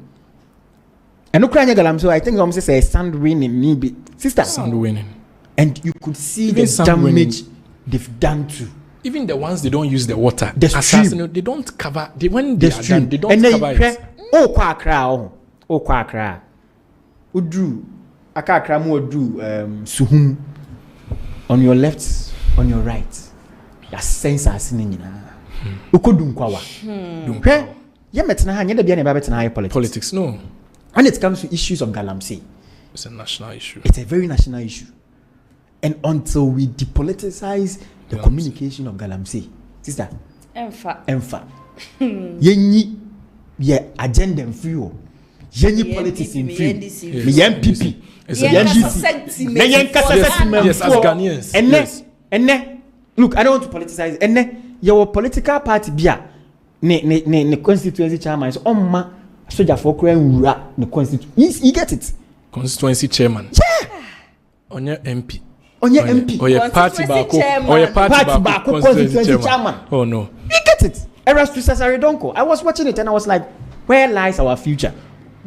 Eno kra nya Galamsey, I think I'm say sand winning me be. Sister, sand winning. And you could see even the damage they've done to. Even the ones they don't use the water. The stream. They don't cover. When they are done, they don't and cover it. Oh, kwa Accra. Udru. Akakra mo do suhum on your left, on your right. That sense as nyina. Ukodum kwawa. Ye metena ha nye da bia na ba betena ha politics. No. When it comes to issues of Galamsey, it's a national issue. It's a very national issue. And until we depoliticize the communication of Galamsey, sister, Emfa. Yenyi ye agenda mfio. Yenyi politics in free. The NPP. NDC. Yes, as Ghanaians. And look, I don't want to politicize. And your political party bia ne constituency chairman so ma soldier for crane the constituency. You get it? Constituency chairman. Yeah. On your MP. Or your party back. Constituency chairman. Oh no. You get it? Erastus Cesare Donko. I was watching it and I was like, where lies our future?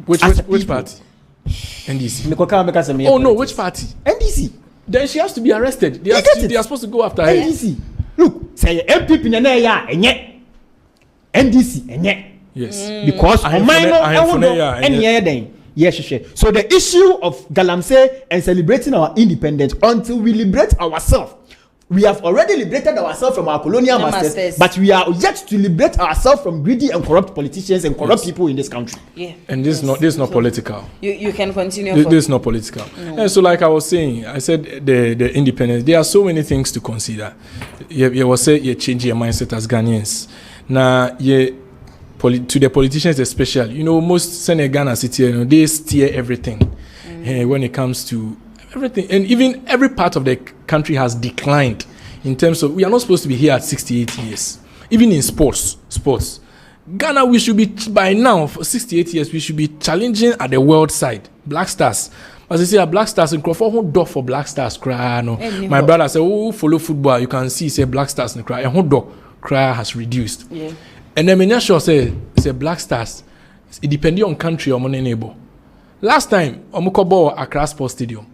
Which party? NDC. Oh no, which party? NDC. Then she has to be arrested. They are supposed to go after her. NDC. Look, say MPP ya enye. NDC enye. Yes. Because yes. So the issue of Galamsey and celebrating our independence until we liberate ourselves. We have already liberated ourselves from our colonial masters, but we are yet to liberate ourselves from greedy and corrupt politicians and corrupt people in this country. Yeah. And this is not political. You can continue. This is not political. No. And so, like I was saying, I said the independence. There are so many things to consider. You was say you change your mindset as Ghanaians. Now, to the politicians especially, most Ghana city, they steer everything when it comes to everything, and even every part of the country has declined in terms of we are not supposed to be here at 68 years. Even in sports, Ghana, we should be by now for 68 years. We should be challenging at the world side. Black Stars, as I say, Black Stars in Crawford who door for Black Stars cry. No, my brother said, "Oh, follow football." You can see say Black Stars in cry. And who door cry has reduced. Yeah. And then when sure say Black Stars, it depends on country or money neighbor. Last time, Omukobo Accra Sports Stadium.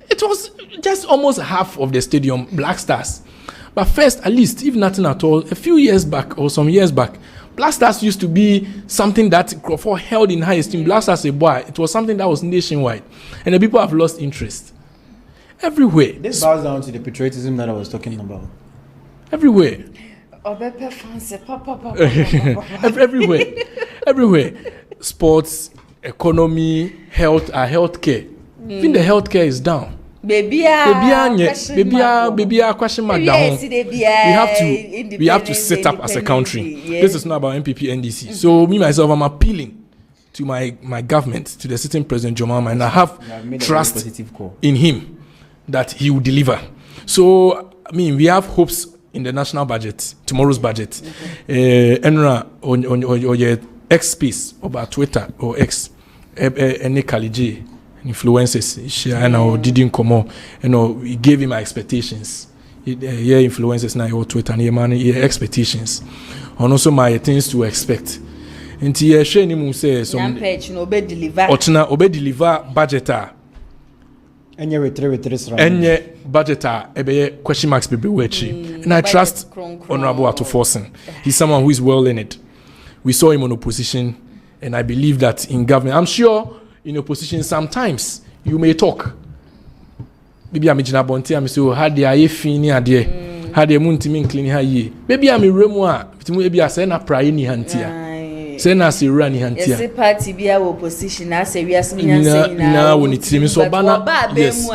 It was just almost half of the stadium, Black Stars. But first, at least, if nothing at all, a few years back or some years back, Black Stars used to be something that Crawford held in high esteem. Black Stars, it was something that was nationwide. And the people have lost interest. Everywhere. This bows down to the patriotism that I was talking about. Everywhere. Everywhere. Sports, economy, health, healthcare. Even the healthcare is down. Baby, question mark down. We have to set up as a country. Yeah. This is not about NPP NDC. So me myself, I'm appealing to my government, to the sitting president John Mahama, and I have trust in him that he will deliver. So I mean, we have hopes in the national budget, tomorrow's budget. Enra on your X space about Twitter or X, any Kaliji influences share and didn't come on. We gave him our expectations. Yeah, influences now your Twitter and your money, expectations, and also my things to expect. And here, share any say some obey deliver budgeter. Any budgeter, question marks be bewitching. And I trust Honorable Ato Forsen. He's someone who is well learned. We saw him on opposition, and I believe that in government, I'm sure in opposition sometimes you may talk. Maybe I'm in a bonti, I'm so had the eye fini idea, had the moon to clean her ye. Maybe I'm in Remua, maybe I send a pry in Hantia. Send us a run in Hantia. Yes, party be our opposition. I say we are now when it's me so banner. Yes,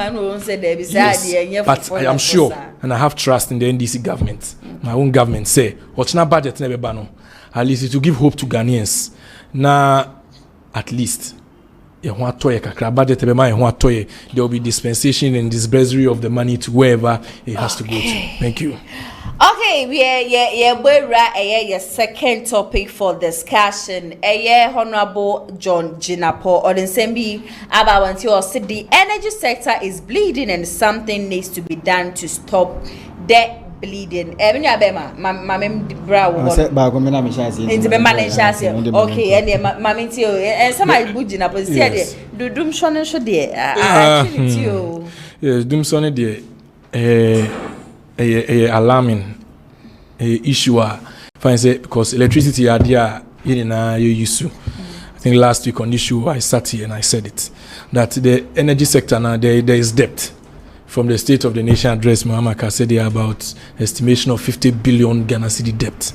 but I am sure, and I have trust in the NDC government. My own government say, what's not budget never ban. At least to give hope to Ghanaians. Now, at least. There will be dispensation and disbursement of the money to wherever it has to go to. Thank you. Okay, we're second topic for discussion. Honorable John Jinapo or the Sembi about the energy sector is bleeding and something needs to be done to stop the bleeding. Okay, and somebody bujina but see do dum shone sho de yes, dum shone de alarming issue fine say because electricity are there you used to. I think last week on this show I sat here and I said it that the energy sector now there is debt. From the State of the Nation address, Muhammad said there about estimation of 50 billion Ghana cedi debt.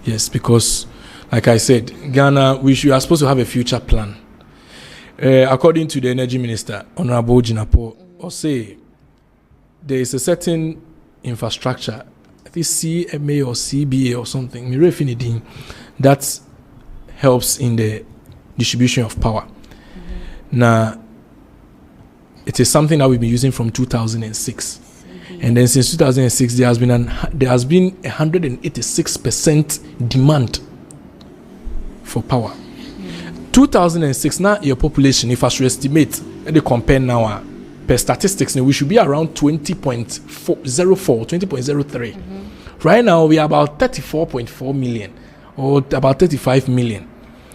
Yes, because, like I said, Ghana, we are supposed to have a future plan. According to the Energy Minister, Honorable Jinapo, or say there is a certain infrastructure, I think CMA or CBA or something, that helps in the distribution of power. Now, it is something that we've been using from 2006. And then since 2006, there has been 186% demand for power. 2006, now your population, if I should estimate, and they compare now, per statistics, we should be around 20.03. Right now, we are about 34.4 million or about 35 million.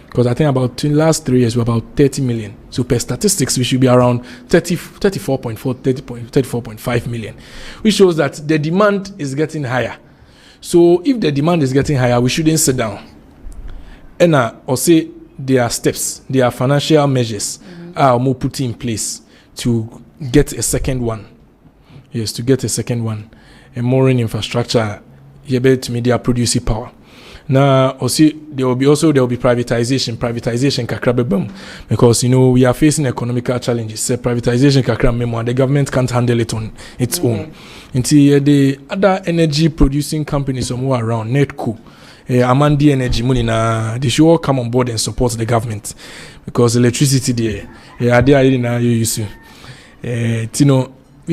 Because I think about in the last 3 years, we're about 30 million. So per statistics, we should be around 34.5 million. Which shows that the demand is getting higher. So if the demand is getting higher, we shouldn't sit down. And or say there are steps, there are financial measures are more put in place to get a second one. Yes, to get a second one. A more in infrastructure, media producing power. Now, also there will be privatization kakrabebam, because we are facing economical challenges. Privatization kakrabebam, the government can't handle it on its own. Until the other energy producing companies somewhere around Netco, Amandi Energy money they should all come on board and support the government, because electricity there we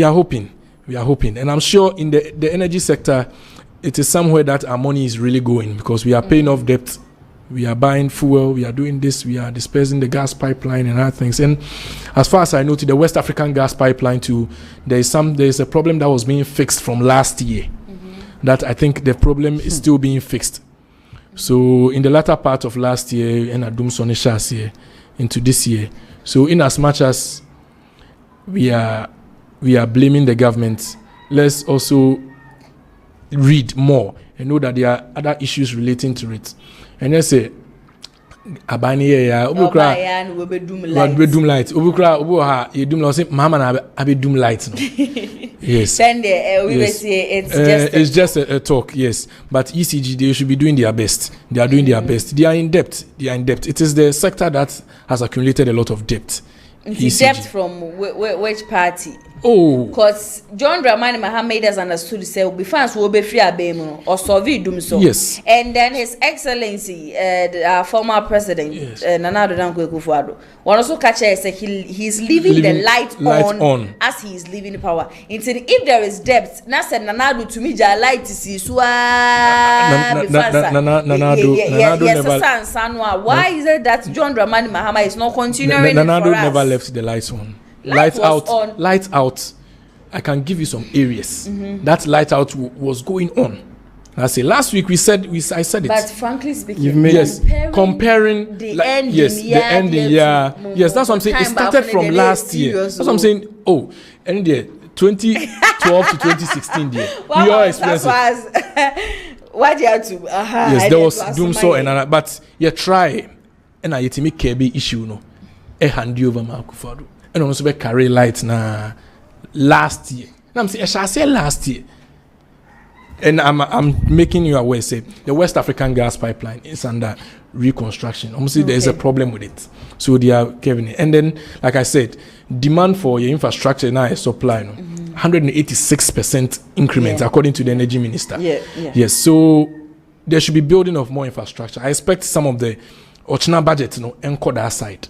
are hoping, and I'm sure in the energy sector. It is somewhere that our money is really going, because we are paying off debt, we are buying fuel, we are doing this, we are dispersing the gas pipeline and other things. And as far as I know, to the West African gas pipeline too, there is a problem that was being fixed from last year. That I think the problem is still being fixed. So in the latter part of last year and Adumsone into this year. So in as much as we are blaming the government, let's also read more and know that there are other issues relating to it. And let's say abani ya obukra and we be doom light obukra obu ha you doom say mama na abi doom light no. Yes, then we say it's just a talk, yes, but ECG, they should be doing their best. They are doing their best. They are in debt. It is the sector that has accumulated a lot of debt. Debt from which party? Oh, because John Dramani Mahama made us understood say will be fans will be free abemu or solve doom so. Yes. And then His Excellency, our former president, yes. Nana Addo Dankwa Akufo-Addo, one also catch us say he's leaving the light on as he is leaving power. Until if there is debt, na said Nana Addo to me ja light is so Nana never. Why is it that John Dramani Mahama is not continuing? Nana Addo never left the lights on. Light out. I can give you some areas that light out was going on. I say last week I said it. But frankly speaking, comparing the ending year. Yes, that's what I'm saying. It started from last year. That's what I'm saying. Oh, and there 2012 to 2016 there. We all experienced it. What you have to? Yes, there was doom so and another, but you try and I yet make KB issue no. E hand you over Akufo-Addo. And also be carry light na last year. Now I'm saying I shall say last year. And I'm making you aware, say the West African gas pipeline is under reconstruction. Obviously, there is a problem with it. So they are giving it. And then, like I said, demand for your infrastructure now is supply. 186% increment according to the energy minister. Yes. So there should be building of more infrastructure. I expect some of the Ochina budget, encore that side.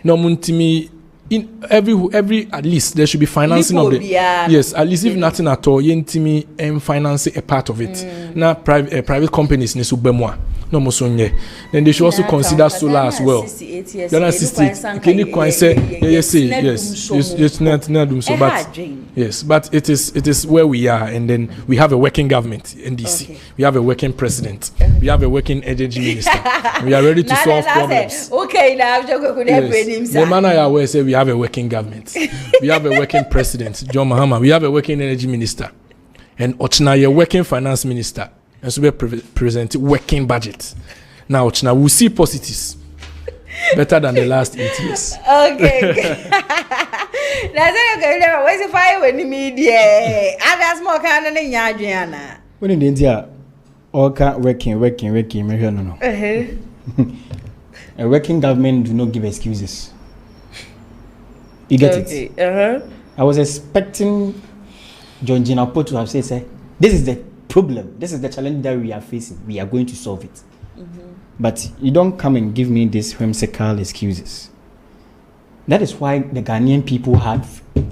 No, muntimi. In every at least there should be financing of the yes, at least if nothing at all yentimi and financing a part of it. Now private companies need to be more no more so then they should also consider solar as well. Then 68 can you quite say yes it's not do so, but yes, but it is where we are, and then we have a working government NDC. We have a working president. We have a working energy minister. We are ready to solve problems. Okay, now the man I always say we have a working government. We have a working president, John Mahama. We have a working energy minister, and Ochina a working finance minister. And so we present working budget. Now Ochina will see positives better than the last 8 years. Okay. That's okay. Where's the fire when the media? Others more kind of Adriana. When in India, all working. No. A working government do not give excuses. You get it? I was expecting John Jinapo to have said, this is the problem, this is the challenge that we are facing. We are going to solve it. But you don't come and give me these whimsical excuses. That is why the Ghanaian people had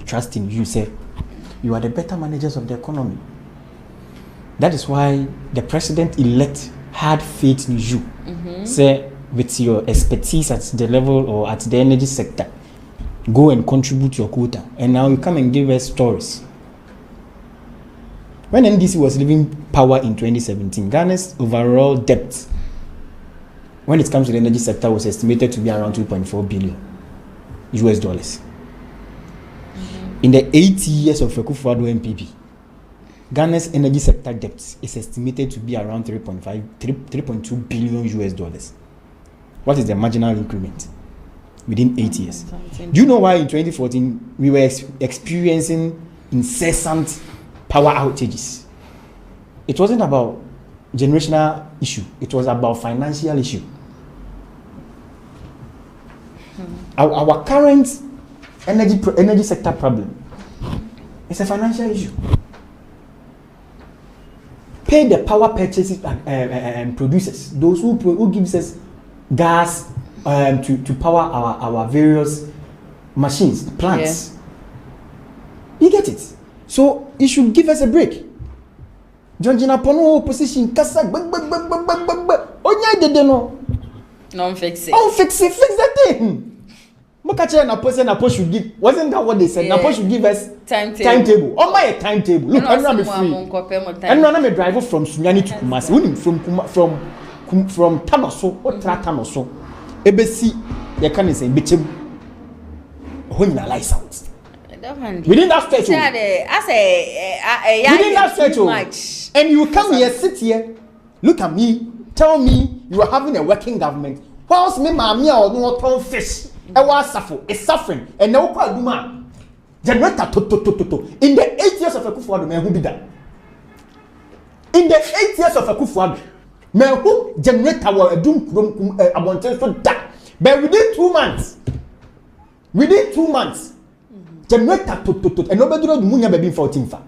trust in you. Say, you are the better managers of the economy. That is why the president-elect had faith in you. Say, with your expertise at the level or at the energy sector, go and contribute your quota. And now you come and give us stories. When NDC was leaving power in 2017, Ghana's overall debt, when it comes to the energy sector, was estimated to be around $2.4 billion US dollars. In the 8 years of Akufo-Addo NPP, Ghana's energy sector debt is estimated to be around 3.2 billion US dollars. What is the marginal increment within 8 years? Do you know why in 2014 we were experiencing incessant power outages? It wasn't about generational issue. It was about financial issue. Our current energy sector problem is a financial issue. Pay the power purchases and producers, those who gives us gas to power our various machines, plants. You get it? So you should give us a break. John Jinapono opposition kasa onya dede no. No fix it. Fix that thing. Mokache na post should give. Wasn't that what they said? Na should give us timetable. Oh my timetable. Look, I'm free. And now I'm drive from Sunyani to Kumasi. From Tanoso or Tanoso. Ebesi you can say bitchem. When na license. Within that stretch. Within that stretch. And you come here, sit here, look at me, tell me you are having a working government. whilst me maame a no ton fish e wa safo is suffering and now kwa aduma generator to in the 8 years of Akufo-Addo me hu bi da in the 8 years of Akufo-Addo me hu generator wa adum krom abonten so da but within 2 months generator to and nobody do munya be 14 fa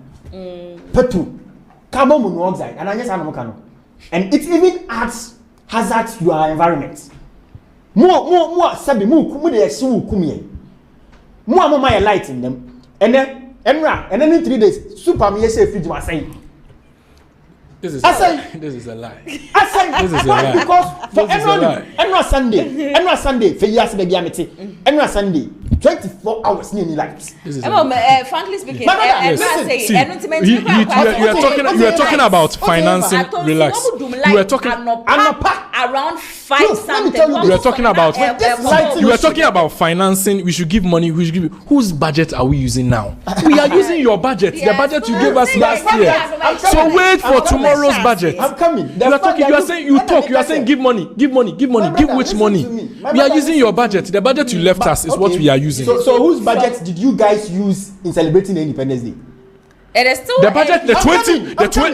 petrol carbon monoxide and anya say no and it even adds hazards to our environment more sabi mu dey esi wu kumie mo my light in them and then in 3 days super me say fridge was saying this is a lie. This is a lie because for every Sunday for years baby amity every Sunday 24 hours near lights. Frankly speaking, you are talking about financing. Relax. You are talking around 5 something. You are talking about. You are talking about financing. We should give money. We should give. Whose budget are we using now? We are using your budget. The budget you gave us last year. So wait for tomorrow's budget. I'm coming. You are talking. You are saying you talk. You are saying give money. Give which money? We are using your budget. The budget you left us is what we are using. So whose budget did you guys use in celebrating the Independence Day? It is still the budget.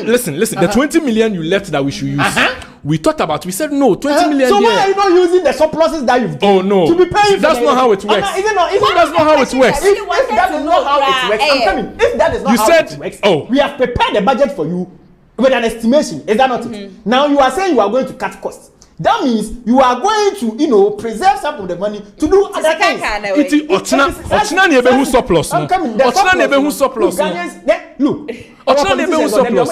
Listen. The 20 million you left that we should use. We talked about. We said no. 20 million. So why are you not using the surpluses that you've given? Oh no. To be paying. That's not how it works. That's not how it works. If that is not how it works, I'm coming. If that is not how it works, we have prepared the budget for you with an estimation. Is that not it? Now you are saying you are going to cut costs. That means you are going to, preserve some of the money to do other things. Ochina nebe hu surplus. Ochina nebe hu surplus. Look. Ochina nebe hu surplus.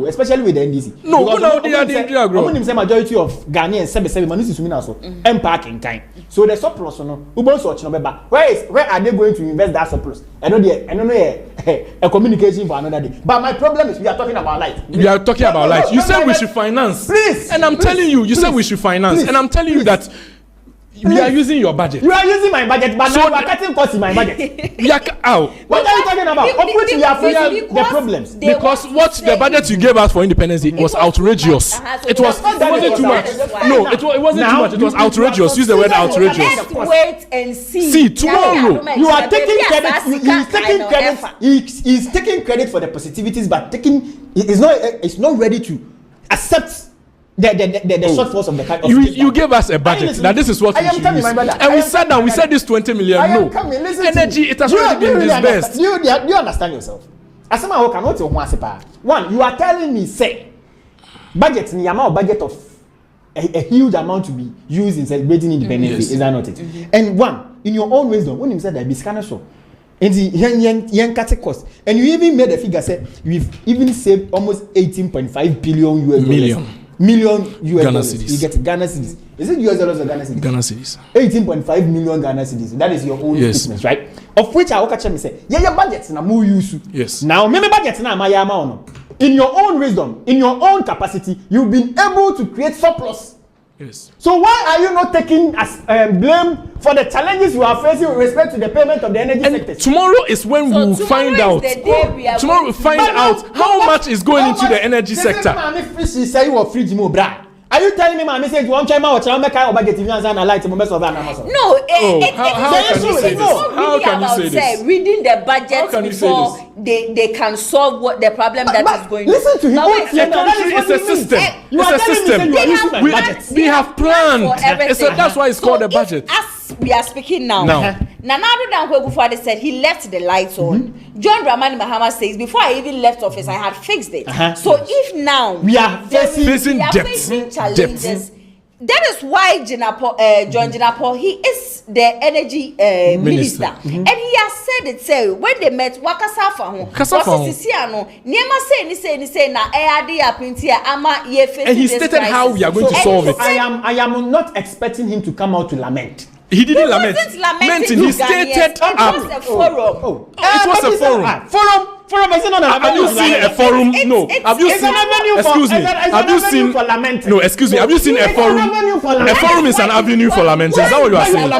Especially with the NDC. No, who know the agro? The majority of Ghanaians say money is swimming also. Embark in kind. So the surplus no. Where are they going to invest that surplus? I know a communication for another day. But my problem is we are talking about light. We are talking about light. You said we should finance. Please. And I'm telling you, said we should finance. And I'm telling you that we are using your budget. You are using my budget, but now you are cutting costs in my budget. What are you talking about? Of which we are facing the problems. Because what the budget you gave us for Independence Day was outrageous. It wasn't too much. No, it wasn't too much. It was outrageous. Use the word outrageous. Let's wait and see. See, tomorrow. You are taking credit. He's taking credit for the positivities, but it's not ready to accept the shortfalls of the country. You gave us a budget. Now this is what we should use. And we sat down. We said this 20 million. No. Energy. It has already been disbursed. Do you understand yourself? As someone who cannot one, you are telling me say budget ni amount budget of a huge amount to be used in celebrating Independence Day. Is that not it? And one, in your own wisdom, when you said that be scanner so. And the yen cut cost, and you even made a figure say we've even saved almost 18.5 billion US million US Ghana dollars. cedis. You get Ghana cedis. Is it US dollars or Ghana cedis? Ghana cedis. 18.5 million Ghana cedis. That is your own statement, right? Of which I will say, your budget na more use. Yes. Now, maybe budget na my amount. In your own wisdom, in your own capacity, you've been able to create surplus. Yes. So why are you not taking blame for the challenges you are facing with respect to the payment of the energy sector? Tomorrow is when we will find out. Tomorrow we'll find out how much is going into the energy sector. Are you telling me, my message? You want to or budget if you light No, how can you say this? Reading the budget before they can solve what the problem that is going. Listen to him. The country is a system. It's a system. We have planned. That's why it's called a budget. As we are speaking now. Nanado Dankwe said he left the lights on. John Dramani Mahama says before I even left office I had fixed it. So if now we are facing challenges, that is why John Jinapo, he is the energy minister. And he has said it. Say when they met Wakasafa, and he stated how we are going to solve it. I am not expecting him to come out to lament. He didn't lament. He stated up. It was a forum. It was a forum. Forum is not have you seen a forum? No. Have you seen? Excuse me. Have you seen? No. Excuse me. Have you seen a forum? A forum is an avenue for lamenting. Is that what you are saying?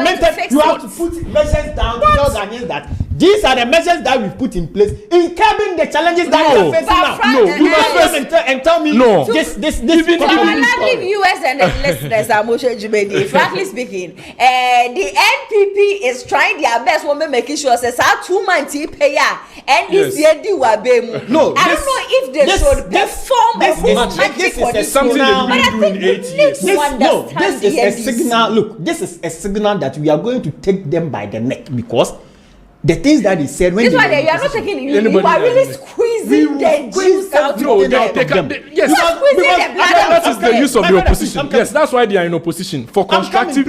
You have to put measures down to tell Ghanaians that These are the measures that we've put in place in curbing the challenges that we are facing now. No, you must and tell me this So I'm not leave US and the listeners are Moshe Jumedi. Frankly speaking, the NPP is trying their best women making sure says how 2 months pay NDC do abemu. No, I don't know if they should perform this is a something that we do in 8 years. This is a signal. Look, this is a signal that we are going to take them by the neck because the things that he said when this one you are not taking you are really squeezing the juice out of them. Yes, that is the use of the opposition. Yes, that's why they are in opposition for constructive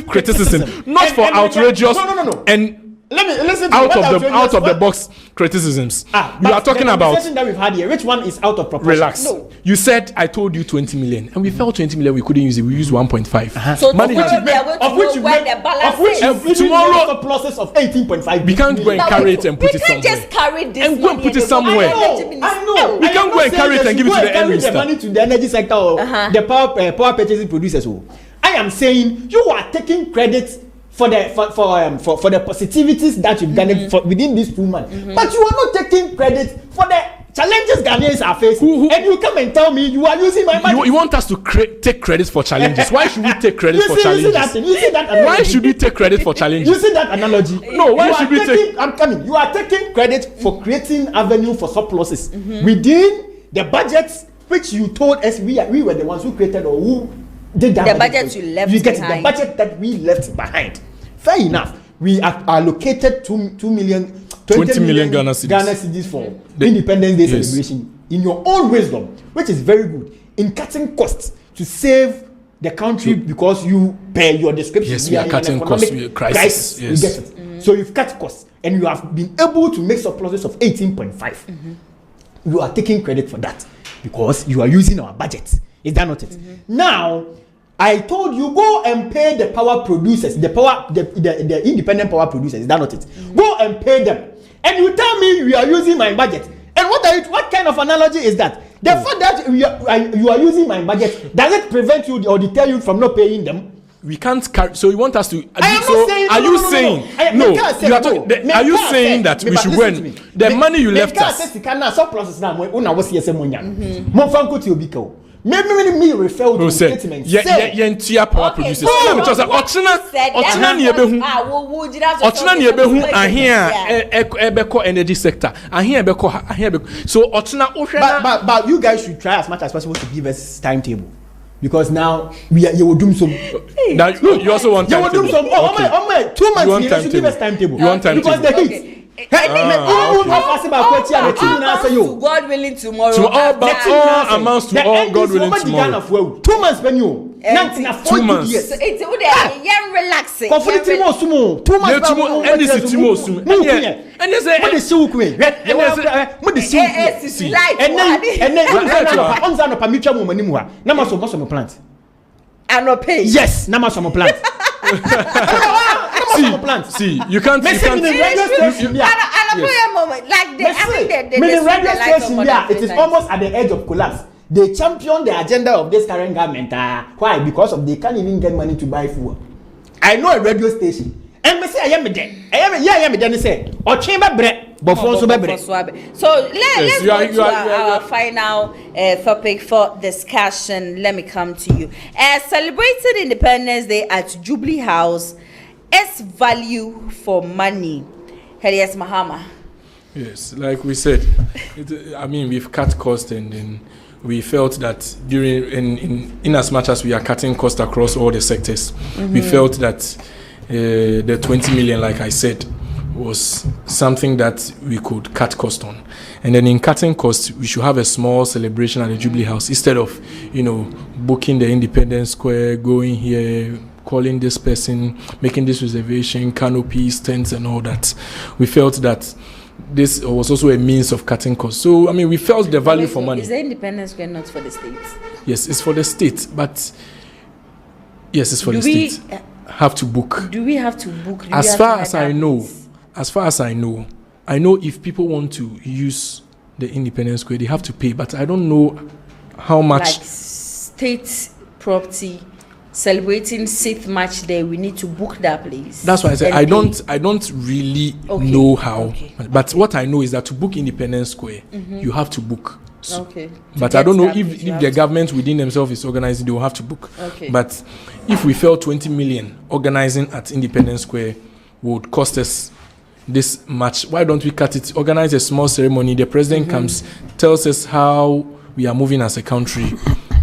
criticism, not for outrageous and let me listen to out of the box criticisms. You are talking about the that we've had here. Which one is out of proportion? Relax. No. You said I told you 20 million, and we felt 20 million. We couldn't use it. We used 1.5. So tomorrow surpluses of 18.5. We can't go and carry it and put it somewhere. We can't just carry this and go and put it somewhere. I know. We can't go and carry it and give it to the end minister. Money to the energy sector or the power purchasing producers. I am saying you are taking credit for the positivities that you've done within these 2 months, but you are not taking credit for the challenges Ghanaians are facing. And you come and tell me you are using my money. You want us to take credit for challenges? Why should we take credit for challenges? You see that analogy? Why should we take credit for challenges? You see that analogy? No. Why should we take? I'm coming. You are taking credit for creating avenue for surpluses within the budgets which you told us we were the ones who created or who did that. The budget you left behind. The budget that we left behind. Fair enough. We have allocated 20 million Ghana cedis for the Independence Day celebration in your own wisdom, which is very good in cutting costs to save the country because you pay your description. Yes, we are cutting costs. Crisis. Yes. You get it. So you've cut costs and you have been able to make surpluses of 18.5. You are taking credit for that because you are using our budget. Is that not it? Now, I told you go and pay the power producers, the independent power producers. Is that not it? Go and pay them, and you tell me you are using my budget. And what kind of analogy is that? The fact that you are using my budget, does it prevent you or deter you from not paying them? We can't carry. So you want us to? I am not saying. Are you saying? Are you saying that we should win the money you left us? Me refer to statements. Yeah, power producers. Let me just say, Ochina ni ebehu ahia ebeko energy sector. Ahia ebeko. So Ochina ohwe but you guys should try as much as possible to give us timetable. Because now you will do some. Now you also want timetable. You will do some. 2 months you should give us timetable. You want timetable. Because the heat. God willing tomorrow. All amounts to all God willing tomorrow. 2 months when you. 2 months. It's relaxing. 2 months. And this is Timo. And they say, what is so quick? What is so and then on the permission woman. Namaso plant. And not pay. Yes, Namaso plant. See, you can't. Like the radio station there, it is almost at the edge of collapse. They champion the agenda of this current government. Why? Because they can't even get money to buy food. I know a radio station. And me say I am there. I am there. Say, or chamber bread, but for so bread. So let's go to our final topic for discussion. Let me come to you. Celebrated Independence Day at Jubilee House. Is value for money. Yes, Mahama. Yes, like we said, we've cut costs and then we felt that in as much as we are cutting costs across all the sectors, we felt that the 20 million, like I said, was something that we could cut cost on. And then in cutting costs, we should have a small celebration at the Jubilee House instead of, booking the Independence Square, going here, calling this person, making this reservation, canopies, tents and all that. We felt that this was also a means of cutting costs. So, we felt the value for money. Is the Independence Square not for the state? Yes, it's for the state, but yes, it's for the state. Have to book. Do we have to book? As far as I know, I know if people want to use the Independence Square, they have to pay, but I don't know how much. Like state property. celebrating 6th March Day, we need to book that place. That's why I said I don't really know how. Okay. But what I know is that to book Independence Square, you have to book. So, Okay. but I don't know if the government within themselves is organizing, they will have to book. Okay. But if we fell 20 million organizing at Independence Square would cost us this much, why don't we cut it? Organize a small ceremony. The president comes, tells us how we are moving as a country,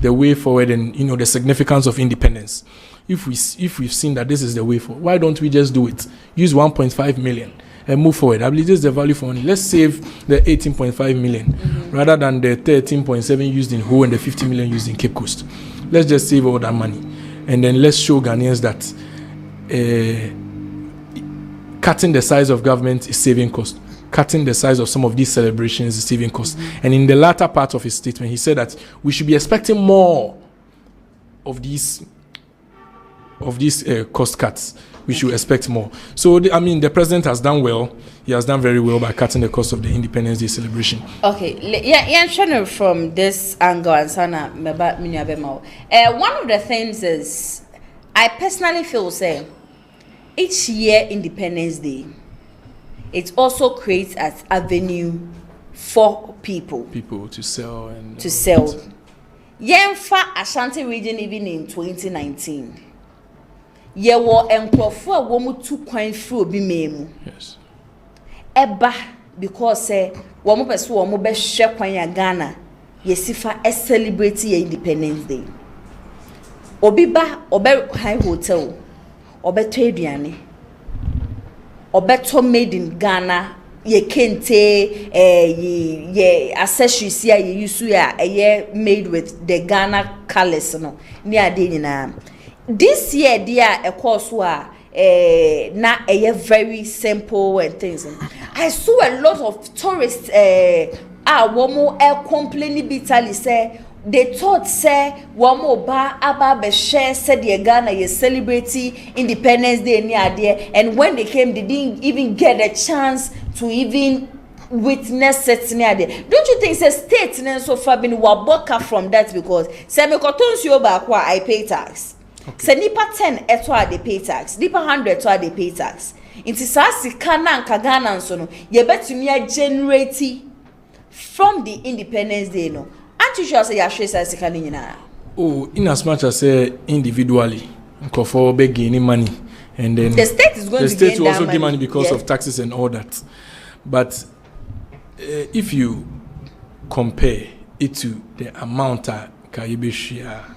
the way forward, and the significance of independence. If we've seen that this is the way forward, why don't we just do it? Use 1.5 million and move forward. I believe this is the value for money. Let's save the 18.5 million rather than the 13.7 used in Ho and the 50 million used in Cape Coast. Let's just save all that money, and then let's show Ghanaians that cutting the size of government is saving cost. Cutting the size of some of these celebrations is saving cost. And in the latter part of his statement, he said that we should be expecting more of these cost cuts. We should expect more. So, the president has done well. He has done very well by cutting the cost of the Independence Day celebration. Okay, yeah, from this angle, and Sana, one of the things is, I personally feel, say, each year Independence Day, it also creates an avenue for people to sell and to sell. Yenfa Ashanti region even in 2019. Yewo enkrofo a wo mu 2 kwan free obi memu. Yes. Eba because wo mu pese wo mu be hwe kwan ya Ghana yesifa celebrate your Independence Day. Obi ba obe high hotel, obe to aduane, obe to made in Ghana, ye kente ye accessories ya ye use ya made with the Ghana colors no ni ade nyina. This year dia a course na very simple and things. I saw a lot of tourists womo complaining bitterly say they thought say womo ba aba be share said the Ghana ye celebrating Independence Day ni ade, and when they came they didn't even get a chance to even witness it near there. Don't you think say state so far been waboka from that? Because say me koton si oba kwa I pay tax. Okay. Se nipa 10 eto a dey pay tax, nipa 100 eto a dey pay tax. Inti sa sika na nka Ghana nso no ye betumi a generate from the Independence Day no. Aren't you sure say ya hwe sa sika ni nyina? Oh, in as much as individually for gaining money, and then the state is going to gain will also money. Gain money because of taxes and all that. But if you compare it to the amount Kayibeshia,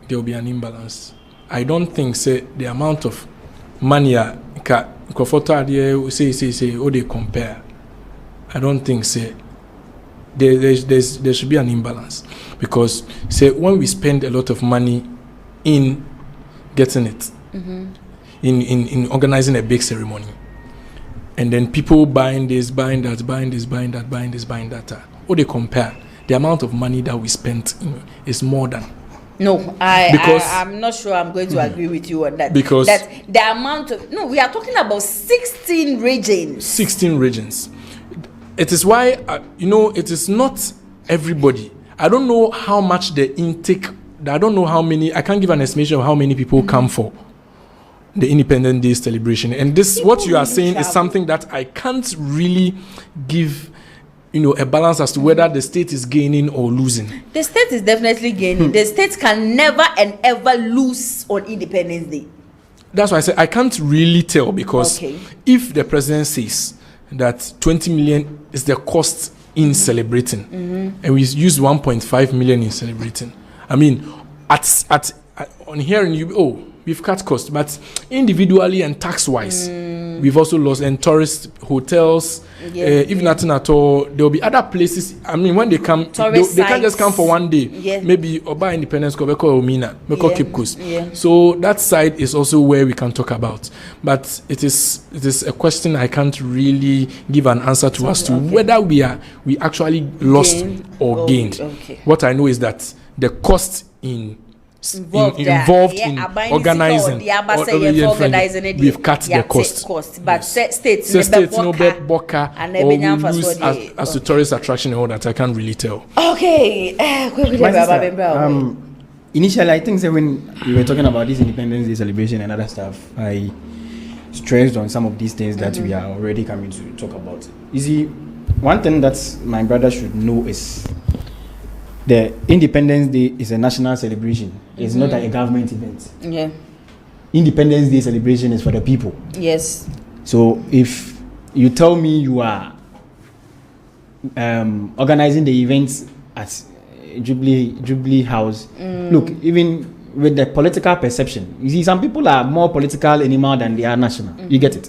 there will be an imbalance. I don't think say the amount of money say they compare. I don't think say there should be an imbalance, because say when we spend a lot of money in getting it, in organizing a big ceremony, and then people buying this, buying that, or they compare the amount of money that we spent is more than. No, I'm not sure I'm going to agree with you on that. Because that the amount of we are talking about 16 regions. 16 regions. It is why it is not everybody. I don't know how much the intake. I don't know how many. I can't give an estimation of how many people come for the Independence Day celebration. And this, what you are saying, is something that I can't really give a balance as to whether the state is gaining or losing. The state is definitely gaining. The state can never and ever lose on Independence Day. That's why I say I can't really tell, because if the president says that 20 million is the cost in celebrating, and we use 1.5 million in celebrating, I mean, on hearing we've cut costs, but individually and tax-wise, we've also lost. And tourist hotels, if nothing at all, there will be other places. I mean, when they come, they can't just come for one day. Maybe Oba Independence, Kobeko Omina, Meko Cape Coast. So that side is also where we can talk about. But it is a question I can't really give an answer to as to whether we actually lost or gained. What I know is that the cost involved in organizing, we've cut the cost. But states no bet boka, or we lose as a tourist attraction and all that. I can't really tell. Okay, initially, I think that when we were talking about this Independence Day celebration and other stuff, I stressed on some of these things that we are already coming to talk about. You see, one thing that my brother should know is the Independence Day is a national celebration. It's not a government event. Yeah. Independence Day celebration is for the people. Yes. So if you tell me you are organizing the events at Jubilee House, look, even with the political perception, you see, some people are more political animal than they are national. You get it?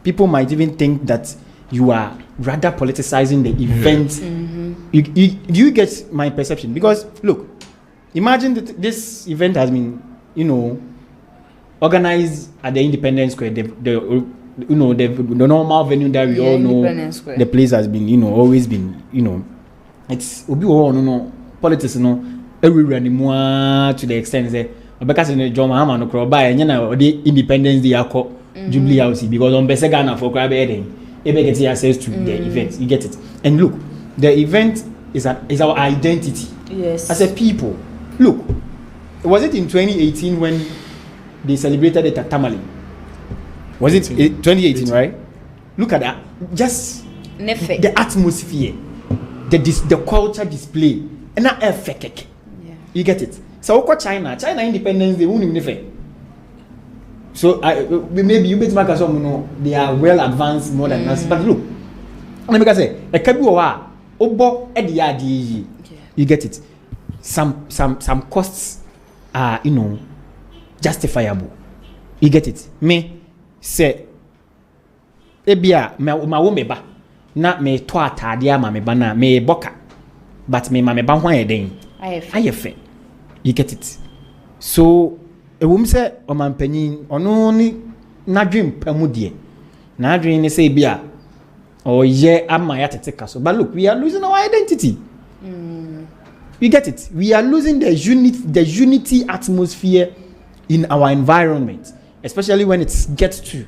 People might even think that you are rather politicizing the event. Do you get my perception? Because look, imagine that this event has been, organized at the Independence Square, the normal venue that we all know. The place has been, always been, it's politics, everywhere anymore to the extent that because in the John Mahama no crowd by the Independence Day Jubilee House because on Bese Ghana for crab heading, able get access to the event. You get it? And look, the event is our identity. Yes. As a people. Look, was it in 2018 when they celebrated the Tatamale? Was it 2018, right? Look at that. Just the atmosphere, the culture display, and that effect. Yeah. You get it? So, China Independence, they won't even. So, maybe you bet back some, they are well advanced more than us. But look, let me say, a Kabuwa, Obo, Eddie, you get it? Some costs are, justifiable. You get it? Me say, ebia ma wo meba na me to atade ama me ba na me boka but me ma me ba hwan eden ayefe. You get it? So ewum say omanpanyin ono ni nadwem pamu de na adwen ni say bia oye ama ya teteka so. But look, we are losing our identity. You get it? We are losing the unity atmosphere in our environment, especially when it gets to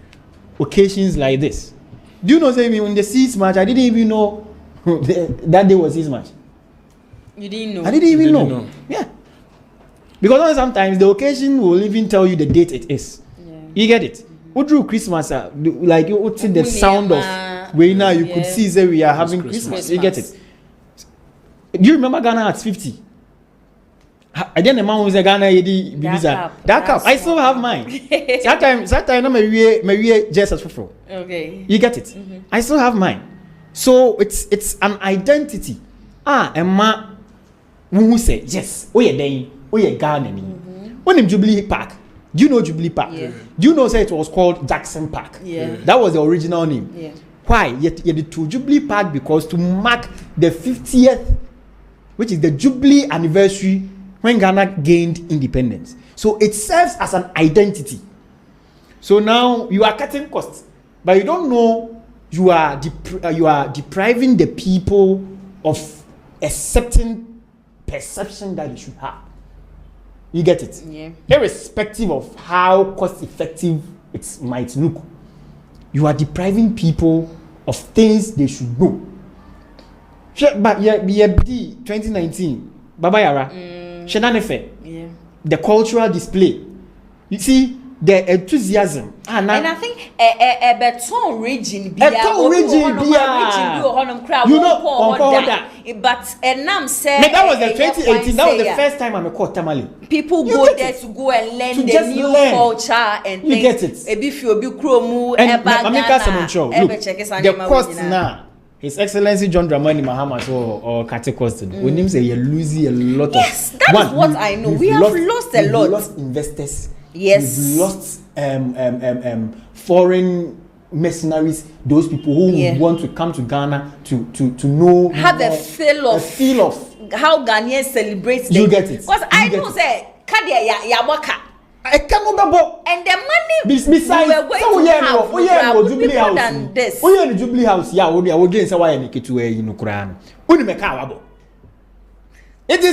occasions like this. Do you know, say me when the Seas match, I didn't even know that day was Seas match. You didn't know? I didn't even know. Yeah. Because sometimes the occasion will even tell you the date it is. Yeah. You get it? What drew Christmas? Like you would see the sound of where now you could see that we are having Christmas. You get it? Do you remember Ghana at 50? I didn't know who's Ghana that cup. I still have mine. Sometimes no me just as for. Okay. You get it? I still have mine. So it's an identity. Emma who say yes. Oh yeah, then oh yeah, Ghana. When in Jubilee Park, do you know Jubilee Park? Yeah. Do you know say it was called Jackson Park? Yeah. That was the original name. Yeah. Why? Yet the to Jubilee Park because to mark the 50th, which is the Jubilee anniversary when Ghana gained independence. So it serves as an identity. So now you are cutting costs, but you don't know you are depriving the people of a certain perception that they should have. You get it? Yeah. Irrespective of how cost effective it might look, you are depriving people of things they should know. But yeah, 2019, Baba Yara. Yeah. The cultural display. You see the enthusiasm. And I think a beton region be you know but Nam said that was the 2018. That was the first time I'm a court tamale. People go there to go and learn the new culture and you get it. If you be kromu and the cost now. His Excellency John Dramani Mahama or Katekos today. When him say you're losing a lot of. Yes, that is what I know. We have lost a lot. We've lost investors. Yes. We've lost foreign mercenaries. Those people who want to come to Ghana to know. Have a feel of how Ghanaians celebrate. You get it. Because I know say Kadia Yawaka. I cannot double. And the money besides, we were going to have Jubilee House than this. We are in Jubilee House. Yeah, we are going to say It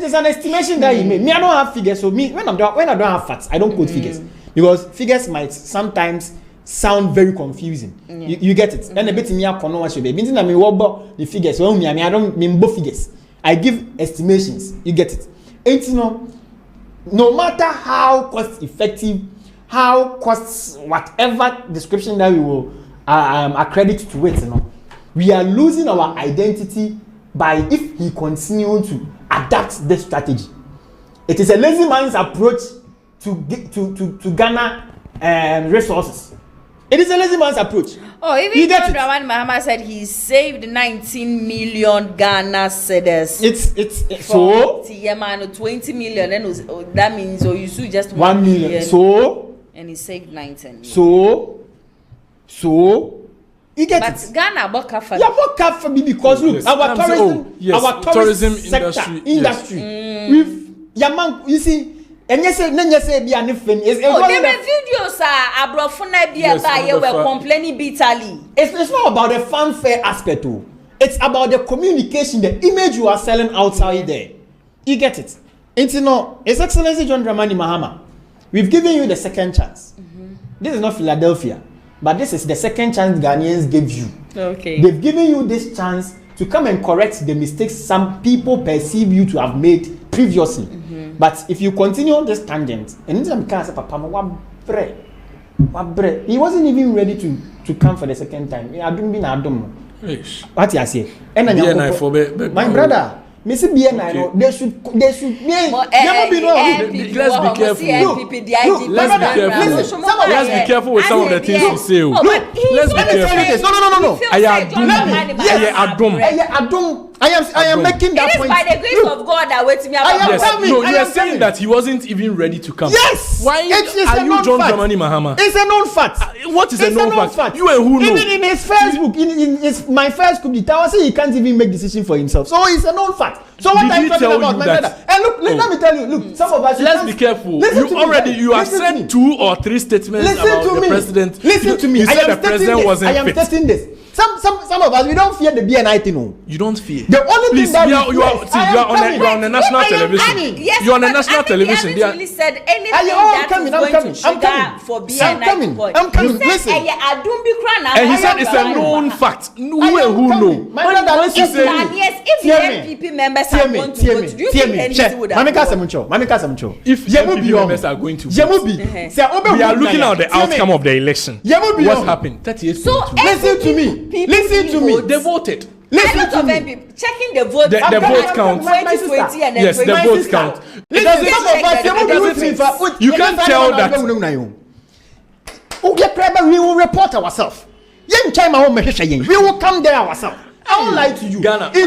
is an estimation that you make. Me, I don't have figures. So me, when I don't have facts, I don't quote figures because figures might sometimes sound very confusing. You get it? And a bit me up on what should be. Meaning that me what the figures. Well, I don't mean both figures. I give estimations. You get it? And you know. no matter how cost effective, how costs, whatever description that we will accredit to it, we are losing our identity by if he continue to adapt this strategy. It is a lazy man's approach to Ghana resources. It is a lazy man's approach. Oh, even John Dramani Mahama said he saved 19 million Ghana cedis. It's so TMA 20 million, and that means you should just 1 million. So and he saved 19 million. So you get but it. Ghana boka for because look, yes. our tourism industry. With Yaman, you see. And yes, be an if there were videos abrofuna be were complaining bitterly. It's not about the fanfare aspect too. It's about the communication, the image you are selling outside there. You get it? It's His Excellency John Dramani Mahama. We've given you the second chance. This is not Philadelphia, but this is the second chance Ghanaians gave you. Okay. They've given you this chance to come and correct the mistakes some people perceive you to have made previously. But if you continue on this tangent, and he wasn't even ready to come for the second time. What you say? My brother, Mr. BNI, they should let's be careful. Let's be careful with some of the things we say. Let's be careful. No. I am making that point. It is by the grace of God that waits me about. Yes. No, you are saying that he wasn't even ready to come. Yes. Why are you John Dramani Mahama? It's a known fact. What is a known fact? You and who know? Even in his Facebook, in my first coup d'etat, he can't even make decision for himself. So it's a known fact. So what are you talking about, my brother? And look, let me tell you. Look, some of us. Let's be careful. You have said 2 or 3 statements about the president. Listen to me. You said the president wasn't fit. I am stating this. Some of us, we don't fear the BNI thing. No. You don't fear. The only thing that you are on the national television. Yes, you are on the national television. He hasn't really said anything that is going to trigger for BNI. I'm coming. Listen. And he said it's a known fact. Who know? My brother, listen to me. Yes, if the NPP members are going to vote, do you think anything would happen? If the NPP members are going to vote, we are looking at the outcome of the election. What happened? 38. So listen to me. Listen to me. They voted. Listen to me. Checking the vote. The vote count. 2020 and then yes, the vote count. You can't tell that. We will report ourselves. We will come there ourselves. I won't lie to you. Ghana. I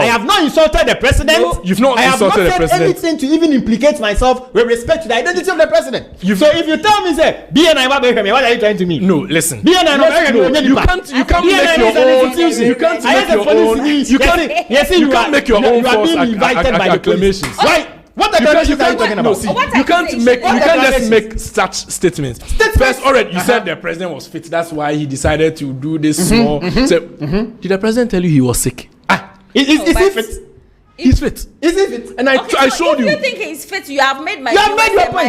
have not insulted the president. No, you've not insulted the president. I have not said anything to even implicate myself with respect to the identity of the president. So if you tell me, say, BNI, what are you trying to mean? No, listen. BNI, you can't make your own. You can't make your own. You can't make your own false acclamations. Why? What are you talking about? No, see, you can't just make such statements. First, already you said the president was fit. That's why he decided to do this small. So, did the president tell you he was sick? Is he fit? He's fit. Is he fit? And I showed you. If you think he's fit, you have made my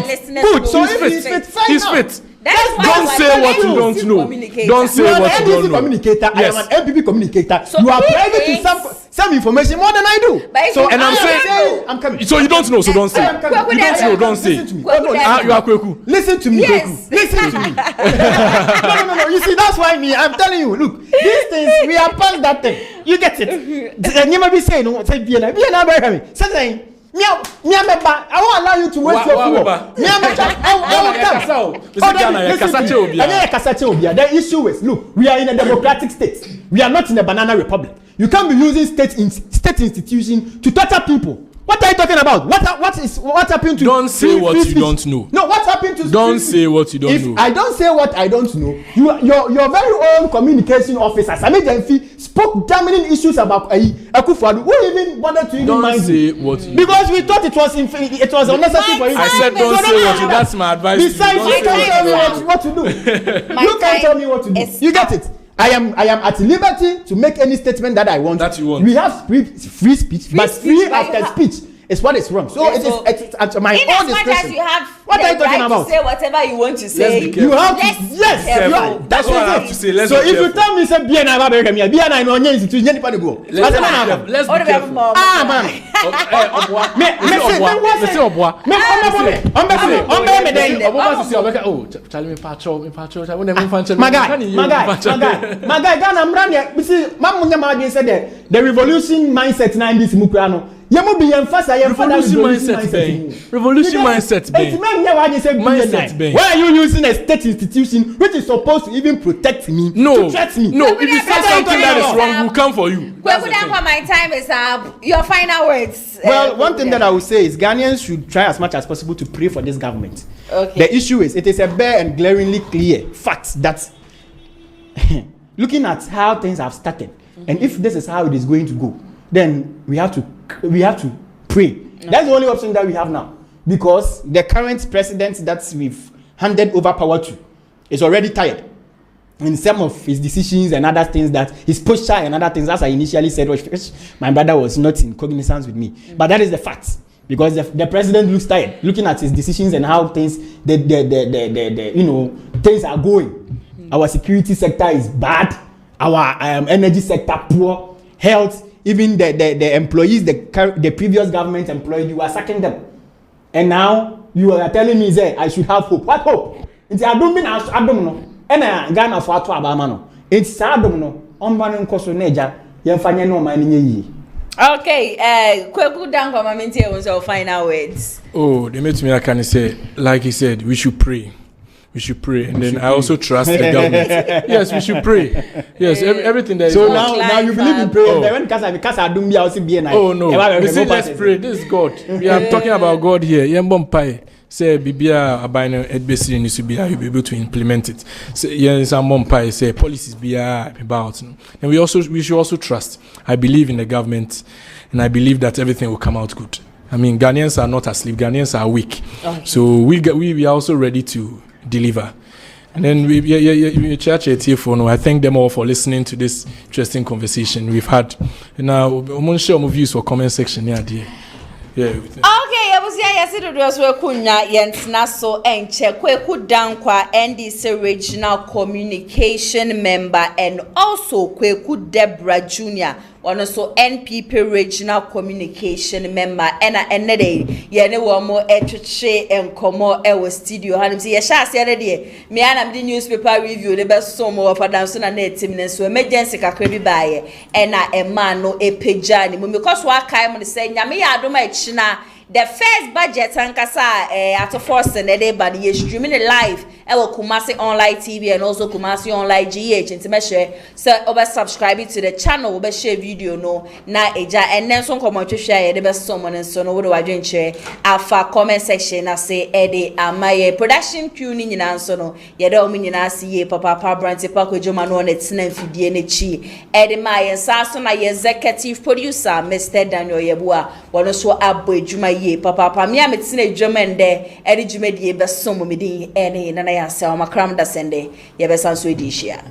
listeners. Good. So if he's fit, he's fit. Don't say what you don't know. Don't say what you don't know. Communicator. Yes. I am an NPP communicator. So you are privy to some information more than I do. So and I'm saying I'm coming. So you don't know, so don't say. You don't know, don't say. Listen to me. You are Kweku. Listen to me. Yes. Listen to me. No. You see, that's why I'm telling you. Look, these things we are past that thing. You get it. You might be saying, no, say BNI. Say I won't allow you to waste your fuel. The issue is, look, we are in a democratic state. We are not in a banana republic. You can't be using state institution to torture people. What are you talking about? What happened to? Don't say what you don't know. No, what happened to? Don't say what you don't know. If I don't say what I don't know, your very own communication officer, Sami Jenfi, spoke damning issues about Akufo-Addo. Who even wanted to even mind you? Don't say what you. Because we thought it was unnecessary for you. I said don't say what you. That's my advice. Besides, you can't tell me what to do. You can't tell me what to do. You get it? I am at liberty to make any statement that I want. That you want. We have free speech, but free after speech. is what is wrong. So it's at my own discretion. You have what are you talking about? To say whatever you want to say. You have to, yes. That's what I have to say. Let's so if you tell me say BNI I know any institution any party go. Let's be careful. Man. My guy, Ghana Mrania, see, Mamunya Magin said that the revolution mindset 90s Mukrano. Yamu be emphasize revolution mindset. Revolution mindset. Why are you using a state institution which is supposed to even protect me? No, to threat me? No, if you say something that is wrong, we'll come for you. My time is up. Your final words. Well, one thing that I would say is Ghanaians should try as much as possible to pray for this government. Okay. The issue is, it is a bare and glaringly clear fact that looking at how things have started, and if this is how it is going to go, then we have to pray. Okay. That's the only option that we have now, because the current president that we've handed over power to is already tired in some of his decisions and other things, that his posture and other things, as I initially said, which my brother was not in cognizance with me. But that is the fact, because the president looks tired looking at his decisions and how things things are going. Our security sector is bad, our energy sector poor, health, even the employees, the previous government employed, you are sacking them, and now you are telling me that I should have hope. What hope? It's I don't know. And Ghana for to abamano. It's sadom no. Ombanin koso neja. Yemfanye no mani. Okay, Kweku Dankwa Maminti was our final words. Oh, they made me I can say, like he said, we should pray. We should pray, and then I also trust the government. Yes, we should pray. Yes, everything that. So now you believe in prayer. When I don't be also be. Oh no, let's pray. This is God. We are talking about God here. Yembompai say bibia abino edbesi needs to be able to implement it. Say yes, Mumpai say policies be about, and we should also trust. I believe in the government, and I believe that everything will come out good. I mean, Ghanaians are not asleep. Ghanaians are weak. Okay. So we are also ready to deliver. And then we church at here. I thank them all for listening to this interesting conversation we've had. Now, I'm going to share my views for comment section here. Yeah. Okay, I was here yesterday. Was we kunya yentina so enche Kweku Dankwa NDC regional communication member, and also Kweku Deborah Jr. one also NPP regional communication member. And day yene wo mo etwetwe enkomo e wo studio hanim se ye sha ase de me ana me newspaper review the best so mo for dan so na team ne so emergency kakra bi baaye e na e man no e pagya ni mo because wa kai mo say nyame ya adoma e china the first budget ankasa at force and day but you streaming it live e will Kumasi online TV and also Kumasi online GH and me share so over subscribe to the channel over share video no na eja and then some come to share the best someone and so no what do I join share alpha comment section na say ede amaye production crew ni nyina so no ye da o mi nyina see papa branch pa ko joma no na tina fidie na chi ede ma ye sa so na ye executive producer Mr. Daniel Yebua wono so abo ejuma ye papa me ametina ejuma nde ede juma die be so mo me din ene na ya se o makram da sende ye be san so edi hia.